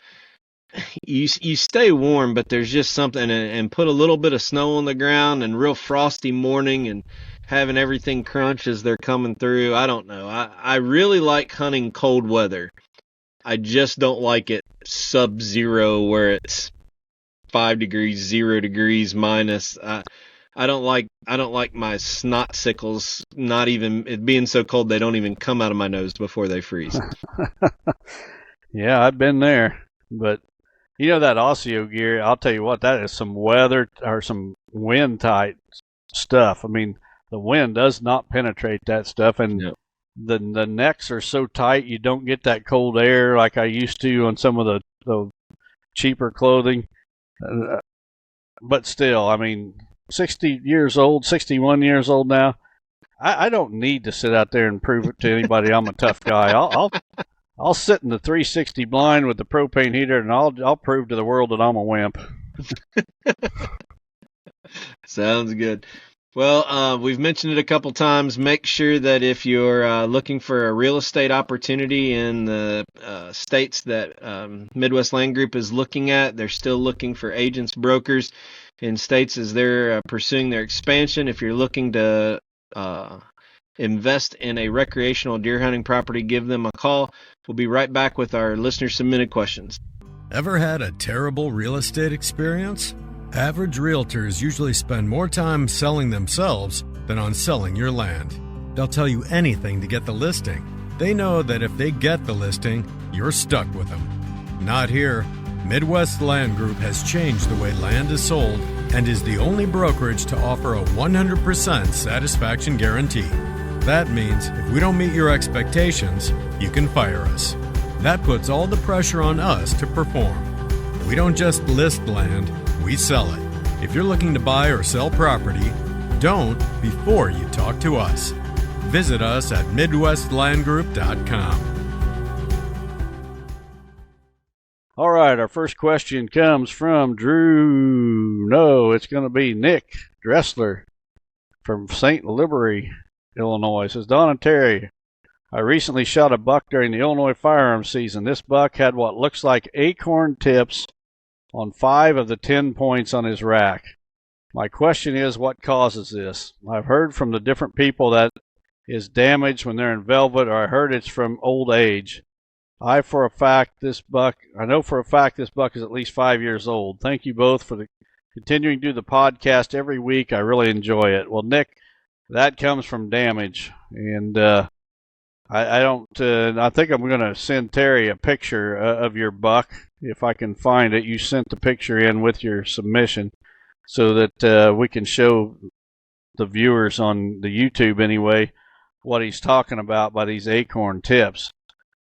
Speaker 2: you stay warm, but there's just something, and put a little bit of snow on the ground and real frosty morning and having everything crunch as they're coming through. I don't know. I really like hunting cold weather. I just don't like it sub-zero where it's 5 degrees, 0 degrees minus. I don't like my snot sickles, not even it being so cold they don't even come out of my nose before they freeze.
Speaker 3: Yeah, I've been there. But that ASIO gear, I'll tell you what, that is some weather or some wind tight stuff. I mean, the wind does not penetrate that stuff, and
Speaker 2: Yep.
Speaker 3: the necks are so tight you don't get that cold air like I used to on some of the cheaper clothing. But still, I mean, 60 years old, 61 years old now, I don't need to sit out there and prove it to anybody I'm a tough guy. I'll sit in the 360 blind with the propane heater, and I'll prove to the world that I'm a wimp.
Speaker 2: Sounds good. Well, we've mentioned it a couple times. Make sure that if you're looking for a real estate opportunity in the states that Midwest Land Group is looking at, they're still looking for agents, brokers in states as they're pursuing their expansion. If you're looking to invest in a recreational deer hunting property, give them a call. We'll be right back with our listener-submitted questions.
Speaker 5: Ever had a terrible real estate experience? Average realtors usually spend more time selling themselves than on selling your land. They'll tell you anything to get the listing. They know that if they get the listing, you're stuck with them. Not here. Midwest Land Group has changed the way land is sold and is the only brokerage to offer a 100% satisfaction guarantee. That means if we don't meet your expectations, you can fire us. That puts all the pressure on us to perform. We don't just list land, we sell it. If you're looking to buy or sell property, don't before you talk to us. Visit us at MidwestLandGroup.com.
Speaker 3: All right, our first question comes from Drew. No, it's going to be Nick Dressler from St. Liberty, Illinois. It says, Don and Terry, I recently shot a buck during the Illinois firearms season. This buck had what looks like acorn tips on 5 of the 10 points on his rack. My question is, what causes this? I've heard from the different people that is damaged when they're in velvet, or I heard it's from old age. I know for a fact this buck is at least 5 years old. Thank you both for continuing to do the podcast every week. I really enjoy it. Well, Nick, that comes from damage, and I think I'm going to send Terry a picture of your buck if I can find it. You sent the picture in with your submission so that we can show the viewers on the YouTube anyway what he's talking about by these acorn tips.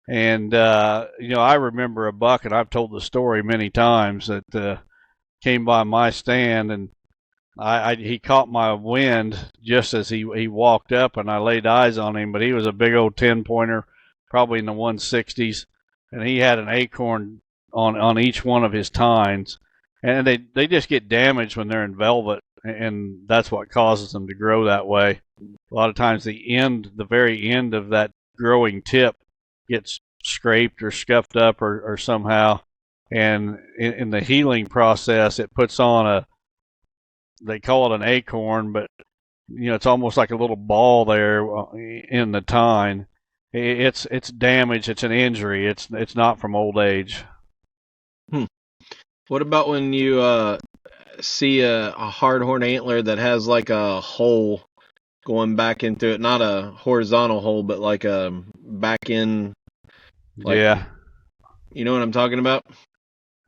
Speaker 3: And, I remember a buck, and I've told the story many times, that came by my stand, and he caught my wind just as he walked up, and I laid eyes on him, but he was a big old 10-pointer, probably in the 160s, and he had an acorn on each one of his tines. And they just get damaged when they're in velvet, and that's what causes them to grow that way. A lot of times the very end of that growing tip gets scraped or scuffed up or somehow, and in the healing process it puts on they call it an acorn, but it's almost like a little ball there in the tine. It's damage, it's an injury, it's not from old age.
Speaker 2: What about when you see a hardhorn antler that has like a hole going back into it, not a horizontal hole, but like a back in?
Speaker 3: Yeah.
Speaker 2: You know what I'm talking about?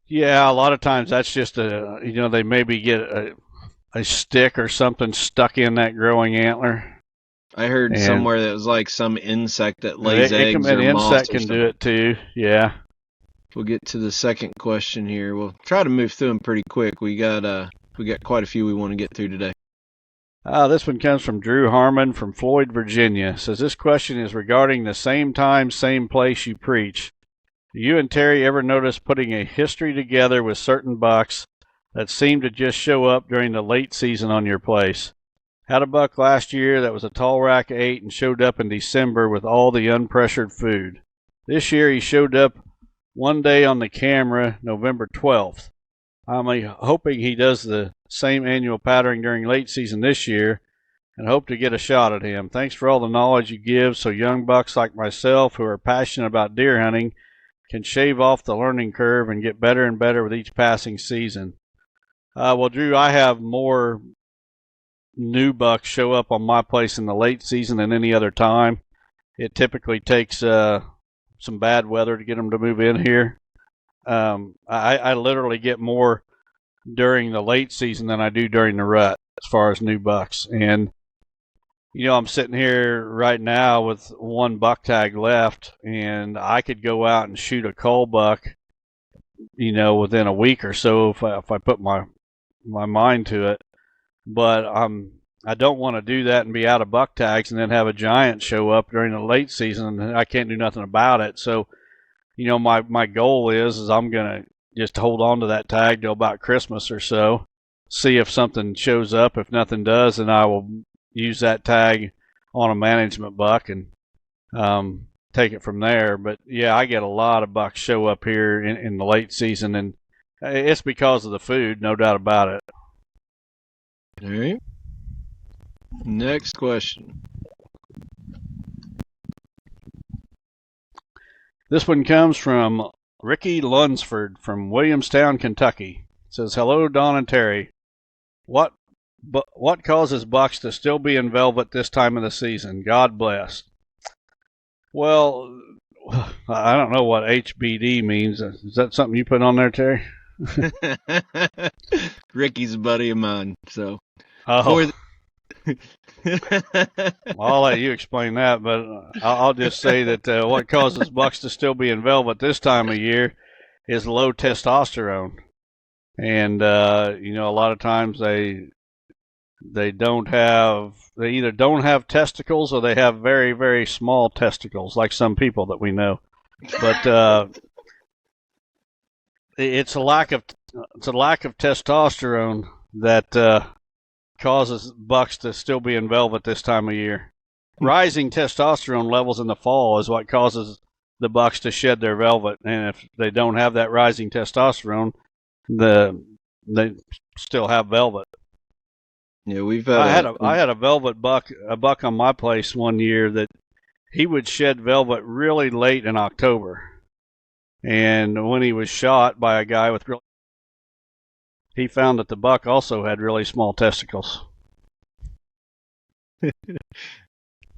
Speaker 3: Yeah, a lot of times that's just they maybe get a stick or something stuck in that growing antler.
Speaker 2: I heard somewhere that was like some insect that lays eggs or
Speaker 3: an
Speaker 2: moth
Speaker 3: insect
Speaker 2: or
Speaker 3: can
Speaker 2: something.
Speaker 3: do it too, yeah.
Speaker 2: We'll get to the second question here. We'll try to move through them pretty quick. We got quite a few we want to get through today.
Speaker 3: This one comes from Drew Harmon from Floyd, Virginia. Says this question is regarding the same time, same place you preach. Do you and Terry ever notice putting a history together with certain bucks that seem to just show up during the late season on your place? Had a buck last year that was a tall rack 8 and showed up in December with all the unpressured food. This year he showed up one day on the camera, November 12th. I'm hoping he does the same annual pattern during late season this year and hope to get a shot at him. Thanks for all the knowledge you give so young bucks like myself who are passionate about deer hunting can shave off the learning curve and get better and better with each passing season. Well, Drew, I have more new bucks show up on my place in the late season than any other time. It typically takes some bad weather to get them to move in here. I literally get more during the late season than I do during the rut as far as new bucks. And I'm sitting here right now with one buck tag left, and I could go out and shoot a cull buck, within a week or so if I put my mind to it. But I don't want to do that and be out of buck tags and then have a giant show up during the late season and I can't do nothing about it. So, my goal is I'm going to just hold on to that tag till about Christmas or so, see if something shows up. If nothing does, then I will use that tag on a management buck and take it from there. But yeah, I get a lot of bucks show up here in the late season, and it's because of the food, no doubt about it.
Speaker 2: All right. Next question.
Speaker 3: This one comes from Ricky Lunsford from Williamstown, Kentucky. It says, hello, Don and Terry. What causes bucks to still be in velvet this time of the season? God bless. Well, I don't know what HBD means. Is that something you put on there, Terry?
Speaker 2: Ricky's a buddy of mine, so.
Speaker 3: Oh. I'll let you explain that, but I'll just say that what causes bucks to still be in velvet this time of year is low testosterone. And, a lot of times they either don't have testicles or they have very, very small testicles, like some people that we know. But it's a lack of testosterone that causes bucks to still be in velvet this time of year. Rising testosterone levels in the fall is what causes the bucks to shed their velvet, and if they don't have that rising testosterone, they still have velvet.
Speaker 2: Yeah,
Speaker 3: I had a velvet buck on my place one year that he would shed velvet really late in October, and when he was shot by a guy with he found that the buck also had really small testicles.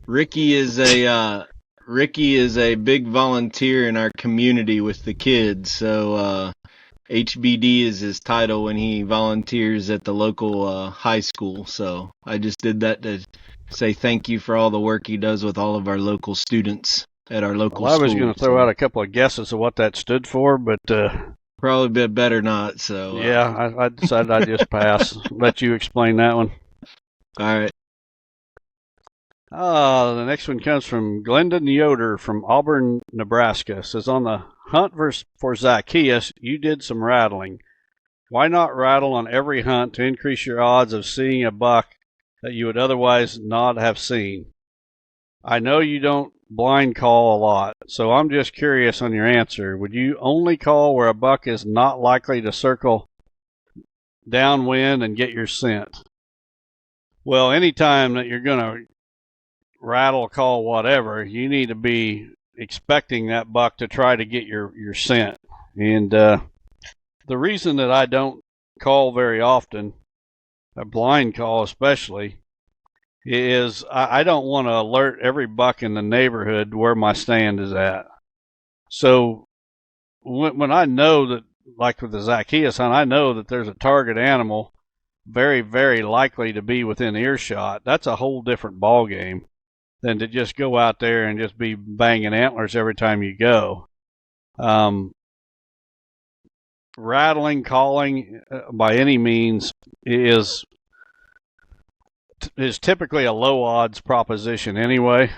Speaker 2: Ricky is a big volunteer in our community with the kids. So HBD is his title when he volunteers at the local high school. So I just did that to say thank you for all the work he does with all of our local students at our local
Speaker 3: Well, I was
Speaker 2: schools.
Speaker 3: going to throw out a couple of guesses of what that stood for, but
Speaker 2: Probably be better not. So
Speaker 3: yeah, I decided I'd just pass. Let you explain that one.
Speaker 2: all right.
Speaker 3: The next one comes from Glendon Yoder from Auburn, Nebraska. It says, on the hunt for Zacchaeus, you did some rattling. Why not rattle on every hunt to increase your odds of seeing a buck that you would otherwise not have seen? I know you don't blind call a lot, so I'm just curious on your answer. Would you only call where a buck is not likely to circle downwind and get your scent? Well, anytime that you're going to rattle, call, whatever, you need to be expecting that buck to try to get your scent. And the reason that I don't call very often, a blind call especially, is I don't want to alert every buck in the neighborhood where my stand is at. So when I know that, like with the Zacchaeus hunt, I know that there's a target animal very, very likely to be within earshot. That's a whole different ball game than to just go out there and just be banging antlers every time you go. Rattling, calling by any means is typically a low odds proposition anyway.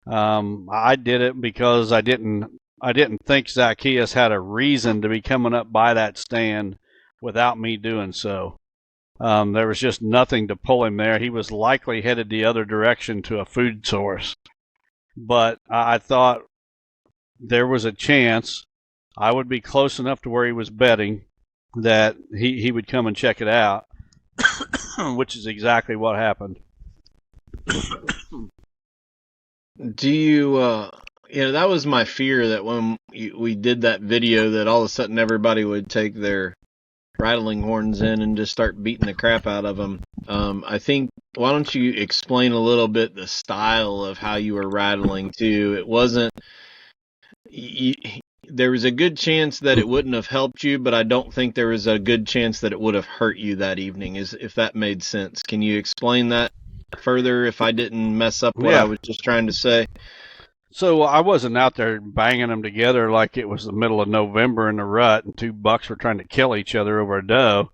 Speaker 3: I did it because I didn't think Zacchaeus had a reason to be coming up by that stand without me doing so. There was just nothing to pull him there. He was likely headed the other direction to a food source. But I thought there was a chance I would be close enough to where he was bedding that he would come and check it out, which is exactly what happened.
Speaker 2: Do you, that was my fear, that when we did that video, that all of a sudden everybody would take their rattling horns in and just start beating the crap out of them. I think, why don't you explain a little bit the style of how you were rattling too? It wasn't, there was a good chance that it wouldn't have helped you, but I don't think there was a good chance that it would have hurt you that evening, if that made sense. Can you explain that further if I didn't mess up what I was just trying to say?
Speaker 3: So I wasn't out there banging them together like it was the middle of November in the rut and two bucks were trying to kill each other over a doe.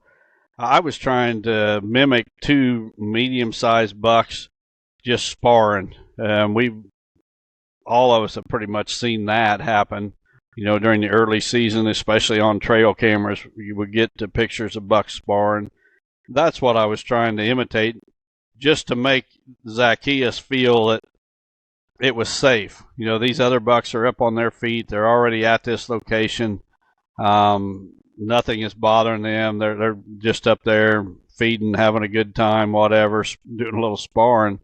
Speaker 3: I was trying to mimic two medium-sized bucks just sparring. All of us have pretty much seen that happen. During the early season, especially on trail cameras, you would get the pictures of bucks sparring. That's what I was trying to imitate, just to make Zacchaeus feel that it was safe. These other bucks are up on their feet. They're already at this location. Nothing is bothering them. They're just up there feeding, having a good time, whatever, doing a little sparring.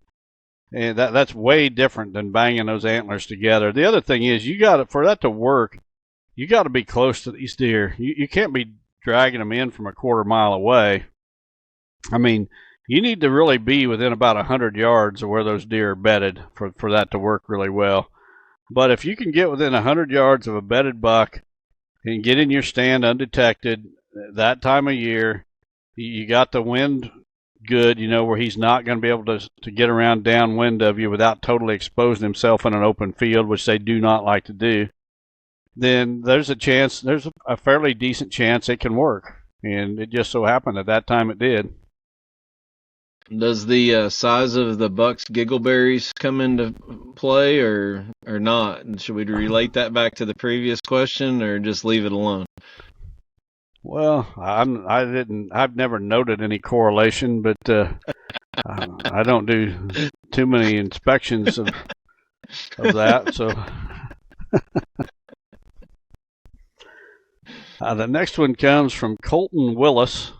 Speaker 3: And that's way different than banging those antlers together. The other thing is, for that to work, you got to be close to these deer. You can't be dragging them in from a quarter mile away. I mean, you need to really be within about 100 yards of where those deer are bedded for that to work really well. But if you can get within 100 yards of a bedded buck and get in your stand undetected that time of year, you got the wind good, where he's not going to be able to get around downwind of you without totally exposing himself in an open field, which they do not like to do, then there's a fairly decent chance it can work. And it just so happened at that time it did.
Speaker 2: Does the size of the buck's giggleberries come into play or not? And should we relate that back to the previous question or just leave it alone?
Speaker 3: Well, I've never noted any correlation, but I don't do too many inspections of that. So the next one comes from Colton Willis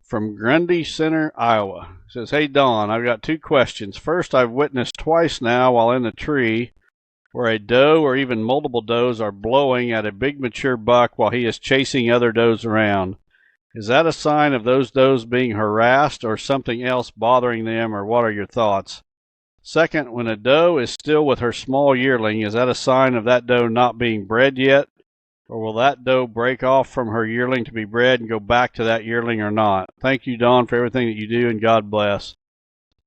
Speaker 3: from Grundy Center, Iowa. It says, "Hey Don, I've got two questions. First, I've witnessed twice now while in the tree where a doe or even multiple does are blowing at a big mature buck while he is chasing other does around. Is that a sign of those does being harassed or something else bothering them, or what are your thoughts? Second, when a doe is still with her small yearling, is that a sign of that doe not being bred yet, or will that doe break off from her yearling to be bred and go back to that yearling or not? Thank you, Don, for everything that you do, and God bless."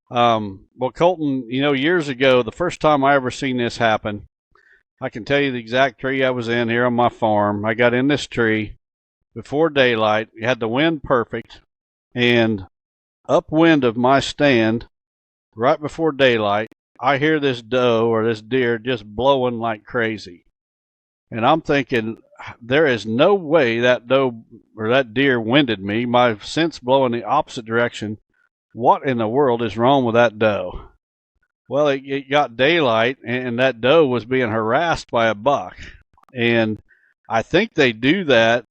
Speaker 3: Well, Colton, years ago, the first time I ever seen this happen, I can tell you the exact tree I was in here on my farm. I got in this tree before daylight. You had the wind perfect, and upwind of my stand, right before daylight, I hear this doe or this deer just blowing like crazy. And I'm thinking, there is no way that doe or that deer winded me. My scent's blowing the opposite direction. What in the world is wrong with that doe? Well, it got daylight, and that doe was being harassed by a buck. And I think they do that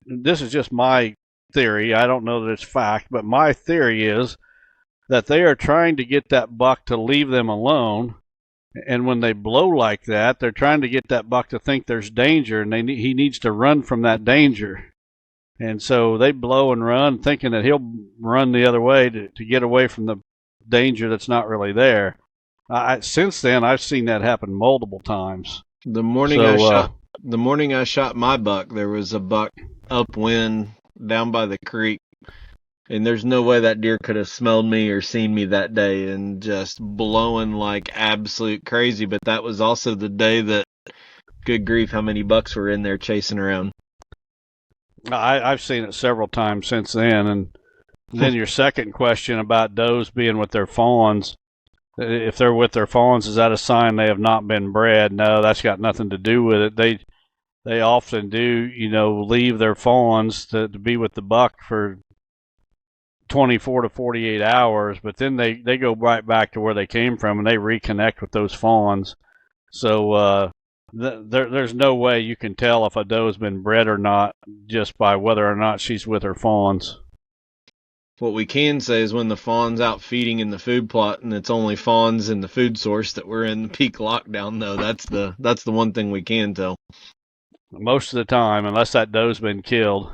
Speaker 3: this is just my theory. I don't know that it's fact, but my theory is that they are trying to get that buck to leave them alone. And when they blow like that, they're trying to get that buck to think there's danger, and he needs to run from that danger. And so they blow and run, thinking that he'll run the other way to get away from the danger that's not really there. Since then, I've seen that happen multiple times.
Speaker 2: The morning I shot my buck, there was a buck upwind down by the creek. And there's no way that deer could have smelled me or seen me that day, and just blowing like absolute crazy. But that was also the day that, good grief, how many bucks were in there chasing around.
Speaker 3: I've seen it several times since then. And then your second question about does being with their fawns, if they're with their fawns, is that a sign they have not been bred? No, that's got nothing to do with it. They often do, leave their fawns to be with the buck for 24 to 48 hours, but then they go right back to where they came from, and they reconnect with those fawns. So there's no way you can tell if a doe's been bred or not just by whether or not she's with her fawns.
Speaker 2: What we can say is when the fawn's out feeding in the food plot and it's only fawns in the food source that we're in the peak lockdown, though, that's the one thing we can tell.
Speaker 3: Most of the time, unless that doe's been killed.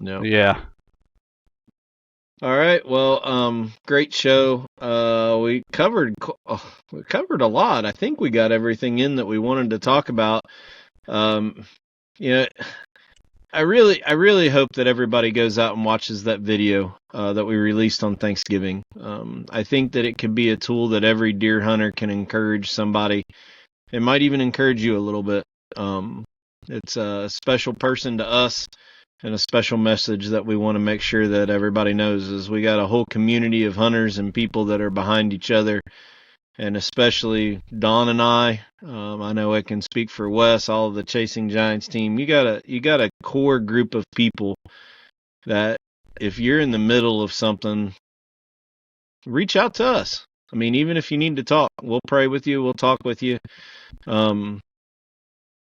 Speaker 2: No.
Speaker 3: Yeah.
Speaker 2: All right. Well, great show. We covered a lot. I think we got everything in that we wanted to talk about. I really hope that everybody goes out and watches that video that we released on Thanksgiving. I think that it could be a tool that every deer hunter can encourage somebody. It might even encourage you a little bit. It's a special person to us, and a special message that we want to make sure that everybody knows is we got a whole community of hunters and people that are behind each other, and especially Don and I know I can speak for Wes, all of the Chasing Giants team. You got a core group of people that if you're in the middle of something, reach out to us. I mean, even if you need to talk, we'll pray with you. We'll talk with you.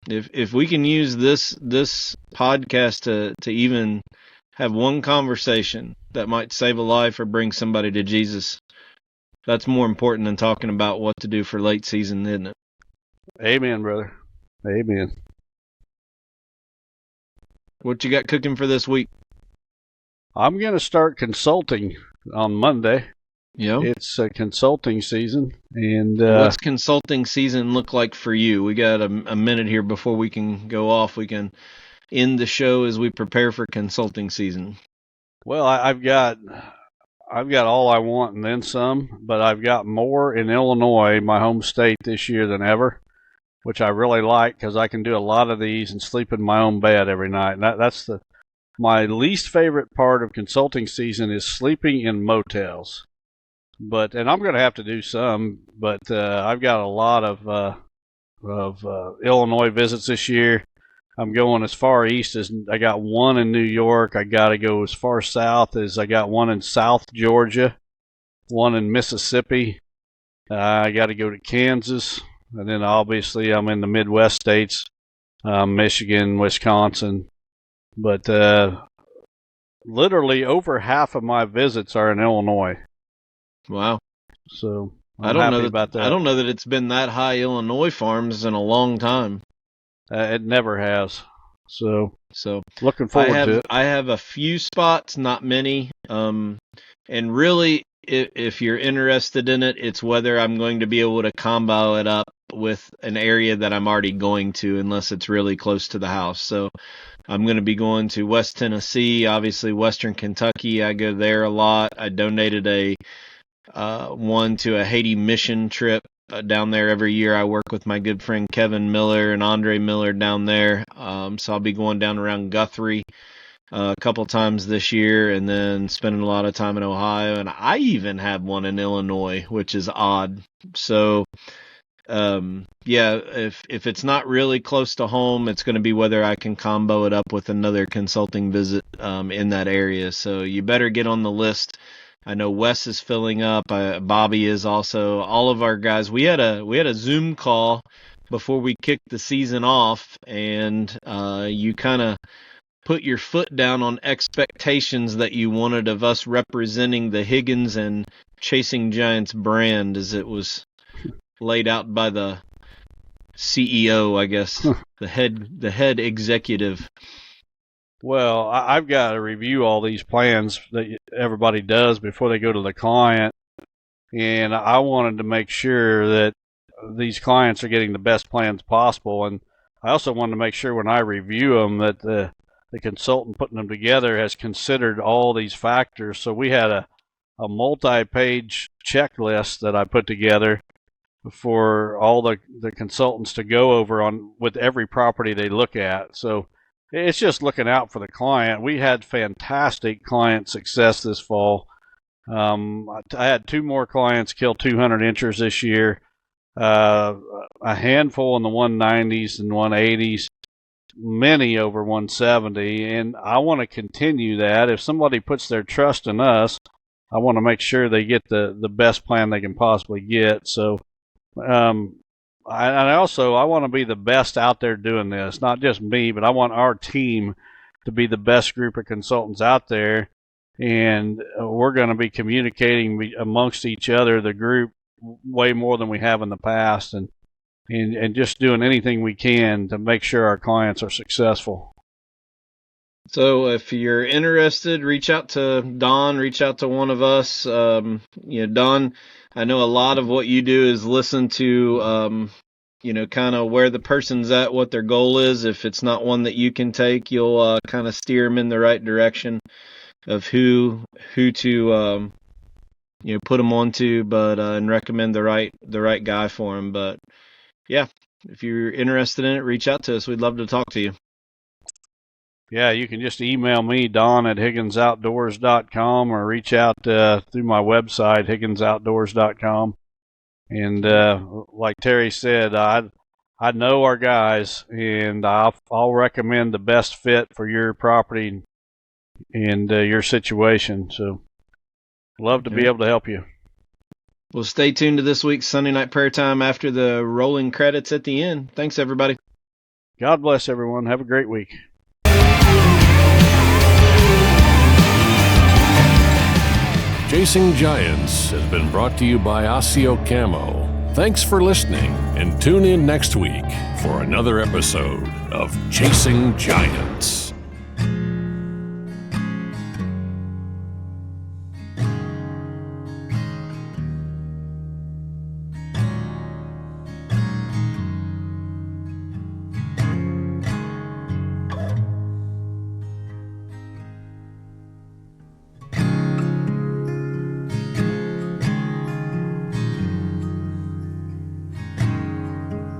Speaker 2: If we can use this podcast to even have one conversation that might save a life or bring somebody to Jesus, that's more important than talking about what to do for late season, isn't it?
Speaker 3: Amen, brother. Amen.
Speaker 2: What you got cooking for this week?
Speaker 3: I'm going to start consulting on Monday.
Speaker 2: Yeah.
Speaker 3: It's consulting season. And
Speaker 2: what's consulting season look like for you? We got a minute here before we can go off. We can end the show as we prepare for consulting season.
Speaker 3: Well, I've got all I want and then some, but I've got more in Illinois, my home state, this year than ever, which I really like because I can do a lot of these and sleep in my own bed every night. And that's my least favorite part of consulting season is sleeping in motels. And I'm going to have to do some, but I've got a lot of Illinois visits this year. I'm going as far east as I got one in New York. I got to go as far south as I got one in South Georgia, one in Mississippi. I got to go to Kansas, and then obviously I'm in the Midwest states, Michigan, Wisconsin. But literally over half of my visits are in Illinois.
Speaker 2: Wow.
Speaker 3: So
Speaker 2: I don't know about that. I don't know that it's been that high Illinois farms in a long time.
Speaker 3: It never has. So looking forward to it.
Speaker 2: I have a few spots, not many. And really, if you're interested in it, it's whether I'm going to be able to combo it up with an area that I'm already going to, unless it's really close to the house. So I'm going to be going to West Tennessee, obviously Western Kentucky. I go there a lot. I donated a one to a Haiti mission trip down there every year. I work with my good friend Kevin Miller and Andre Miller down there. So I'll be going down around Guthrie a couple times this year, and then spending a lot of time in Ohio. And I even have one in Illinois, which is odd. So, if it's not really close to home, it's going to be whether I can combo it up with another consulting visit in that area. So you better get on the list. I know Wes is filling up. Bobby is also. All of our guys. We had a Zoom call before we kicked the season off, and you kind of put your foot down on expectations that you wanted of us representing the Higgins and Chasing Giants brand as it was laid out by the CEO, I guess, the head executive.
Speaker 3: Well, I've got to review all these plans that everybody does before they go to the client, and I wanted to make sure that these clients are getting the best plans possible, and I also wanted to make sure when I review them that the consultant putting them together has considered all these factors. So we had a multi-page checklist that I put together for all the consultants to go over on with every property they look at. So it's just looking out for the client. We had fantastic client success this fall. I had 2 more clients kill 200 inchers this year, a handful in the 190s and 180s, many over 170, and I want to continue that. If somebody puts their trust in us, I want to make sure they get the best plan they can possibly get. So I want to be the best out there doing this, not just me, but I want our team to be the best group of consultants out there, and we're going to be communicating amongst each other, the group, way more than we have in the past, and just doing anything we can to make sure our clients are successful.
Speaker 2: So if you're interested, reach out to Don, reach out to one of us. Don, I know a lot of what you do is listen to, kind of where the person's at, what their goal is. If it's not one that you can take, you'll kind of steer them in the right direction of who to, put them onto, and recommend the right guy for them. But yeah, if you're interested in it, reach out to us. We'd love to talk to you.
Speaker 3: Yeah, you can just email me, don@higginsoutdoors.com, or reach out through my website, higginsoutdoors.com. And like Terry said, I know our guys, and I'll recommend the best fit for your property and your situation. So love to be able to help you.
Speaker 2: Well, stay tuned to this week's Sunday Night Prayer Time after the rolling credits at the end. Thanks, everybody.
Speaker 3: God bless everyone. Have a great week.
Speaker 1: Chasing Giants has been brought to you by ASIO Camo. Thanks for listening, and tune in next week for another episode of Chasing Giants.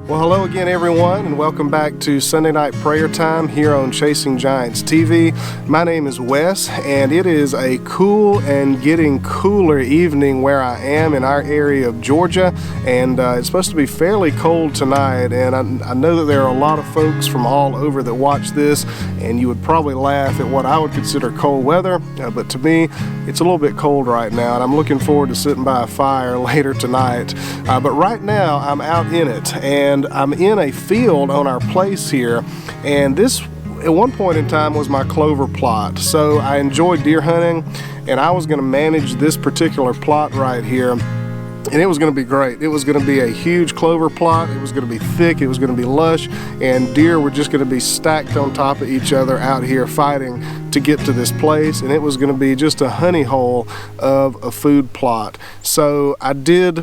Speaker 6: Well, hello again, everyone, and welcome back to Sunday Night Prayer Time here on Chasing Giants TV. My name is Wes, and it is a cool and getting cooler evening where I am in our area of Georgia, and it's supposed to be fairly cold tonight, and I know that there are a lot of folks from all over that watch this, and you would probably laugh at what I would consider cold weather, but to me, it's a little bit cold right now, and I'm looking forward to sitting by a fire later tonight. But right now, I'm out in it, and I'm in a field on our place here, and this at one point in time was my clover plot. So I enjoyed deer hunting, and I was going to manage this particular plot right here, and it was going to be great. It was going to be a huge clover plot. It was going to be thick. It was going to be lush, and deer were just going to be stacked on top of each other out here fighting to get to this place, and it was going to be just a honey hole of a food plot. So I did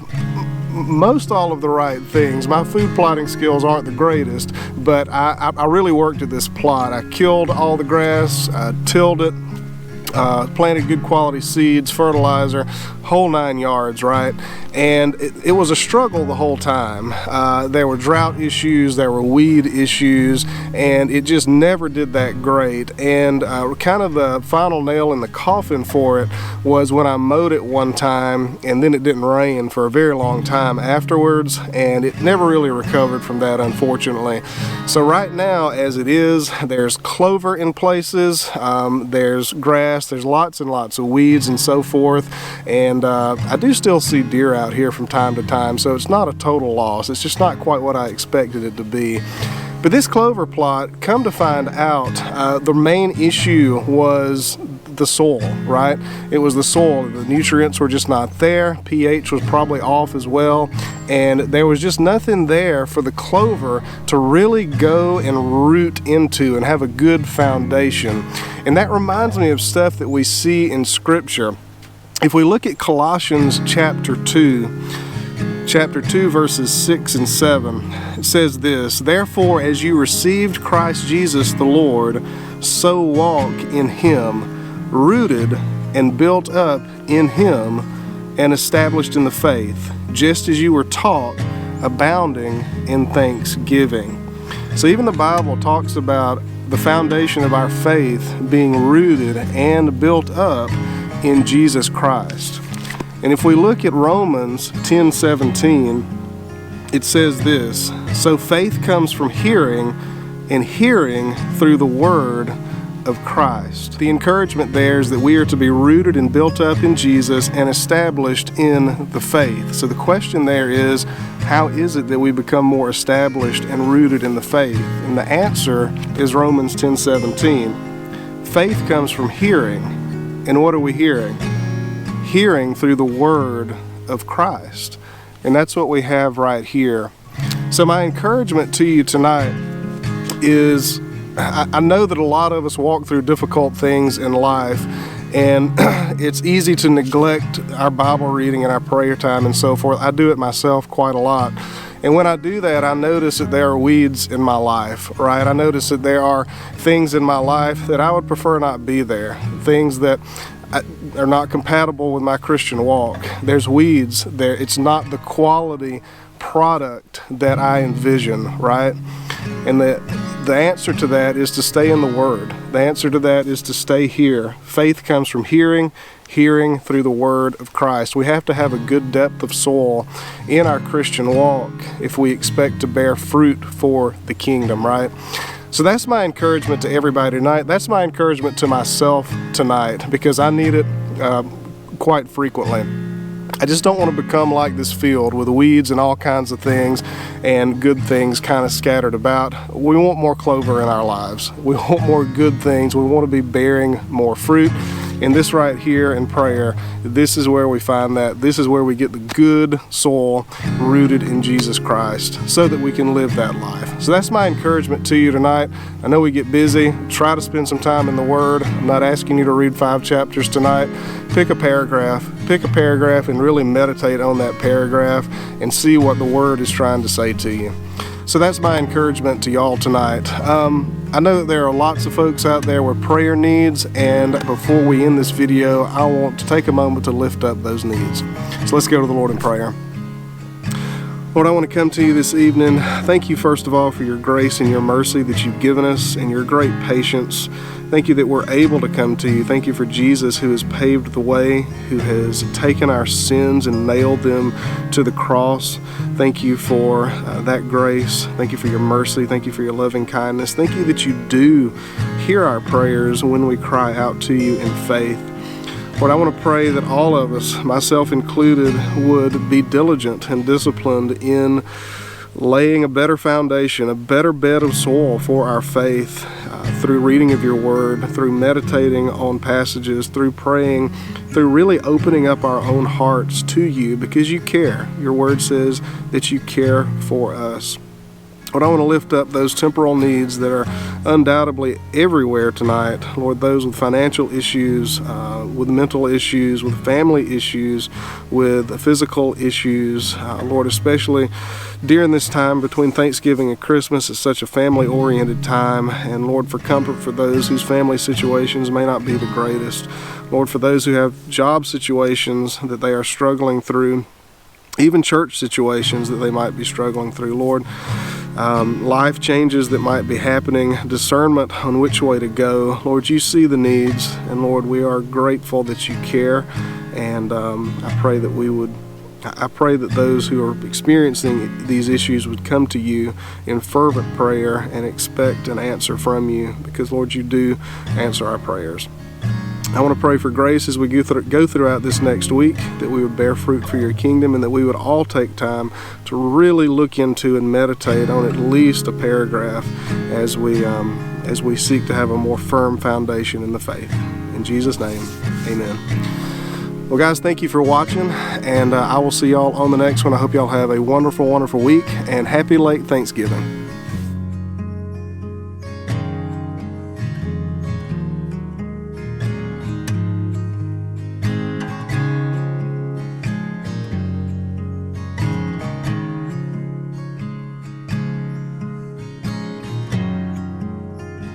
Speaker 6: most all of the right things. My food plotting skills aren't the greatest, but I really worked at this plot. I killed all the grass, tilled it, planted good quality seeds, fertilizer, whole 9 yards, right? And it was a struggle the whole time. There were drought issues, there were weed issues, and it just never did that great. And kind of the final nail in the coffin for it was when I mowed it one time, and then it didn't rain for a very long time afterwards, and it never really recovered from that, unfortunately. So right now, as it is, there's clover in places, there's grass, there's lots and lots of weeds and so forth, and I do still see deer out here from time to time, so it's not a total loss. It's just not quite what I expected it to be. But this clover plot, come to find out, the main issue was the soil, right? It was the soil. The nutrients were just not there. pH was probably off as well, and there was just nothing there for the clover to really go and root into and have a good foundation. And that reminds me of stuff that we see in Scripture. If we look at Colossians chapter 2 verses 6 and 7, it says this: "Therefore, as you received Christ Jesus the Lord, so walk in him, rooted and built up in him, and established in the faith, just as you were taught, abounding in thanksgiving." So even the Bible talks about the foundation of our faith being rooted and built up in Jesus Christ. And if we look at Romans 10:17, it says this: "So faith comes from hearing, and hearing through the word of Christ." The encouragement there is that we are to be rooted and built up in Jesus and established in the faith. So the question there is, how is it that we become more established and rooted in the faith? And the answer is Romans 10:17. Faith comes from hearing. And what are we hearing? Hearing through the word of Christ. And that's what we have right here. So my encouragement to you tonight is, I know that a lot of us walk through difficult things in life, and it's easy to neglect our Bible reading and our prayer time and so forth. I do it myself quite a lot. And when I do that, I notice that there are weeds in my life, right? I notice that there are things in my life that I would prefer not be there, things that are not compatible with my Christian walk. There's weeds there. It's not the quality product that I envision, right? And the answer to that is to stay in the Word. The answer to that is to stay here. Faith comes from hearing, hearing through the word of Christ. We have to have a good depth of soil in our Christian walk if we expect to bear fruit for the kingdom, right? So that's my encouragement to everybody tonight. That's my encouragement to myself tonight, because I need it quite frequently. I just don't want to become like this field with weeds and all kinds of things and good things kind of scattered about. We want more clover in our lives. We want more good things. We want to be bearing more fruit. And this right here in prayer, this is where we find that. This is where we get the good soil rooted in Jesus Christ so that we can live that life. So that's my encouragement to you tonight. I know we get busy. Try to spend some time in the Word. I'm not asking you to read 5 chapters tonight. Pick a paragraph and really meditate on that paragraph and see what the Word is trying to say to you. So that's my encouragement to y'all tonight. I know that there are lots of folks out there with prayer needs, and before we end this video, I want to take a moment to lift up those needs. So let's go to the Lord in prayer. Lord, I want to come to you this evening. Thank you, first of all, for your grace and your mercy that you've given us and your great patience. Thank you that we're able to come to you. Thank you for Jesus, who has paved the way, who has taken our sins and nailed them to the cross. Thank you for that grace. Thank you for your mercy. Thank you for your loving kindness. Thank you that you do hear our prayers when we cry out to you in faith. Lord, I want to pray that all of us, myself included, would be diligent and disciplined in laying a better foundation, a better bed of soil for our faith through reading of your word, through meditating on passages, through praying, through really opening up our own hearts to you, because you care. Your word says that you care for us. Lord, I want to lift up those temporal needs that are undoubtedly everywhere tonight. Lord, those with financial issues, with mental issues, with family issues, with physical issues. Lord, especially during this time between Thanksgiving and Christmas, it's such a family-oriented time. And Lord, for comfort for those whose family situations may not be the greatest. Lord, for those who have job situations that they are struggling through, even church situations that they might be struggling through. Lord, life changes that might be happening, discernment on which way to go. Lord, you see the needs, and Lord, we are grateful that you care, and I pray that those who are experiencing these issues would come to you in fervent prayer and expect an answer from you, because Lord, you do answer our prayers. I want to pray for grace as we go throughout this next week, that we would bear fruit for your kingdom, and that we would all take time to really look into and meditate on at least a paragraph as we seek to have a more firm foundation in the faith. In Jesus' name, amen. Well, guys, thank you for watching, and I will see y'all on the next one. I hope y'all have a wonderful, wonderful week, and happy late Thanksgiving.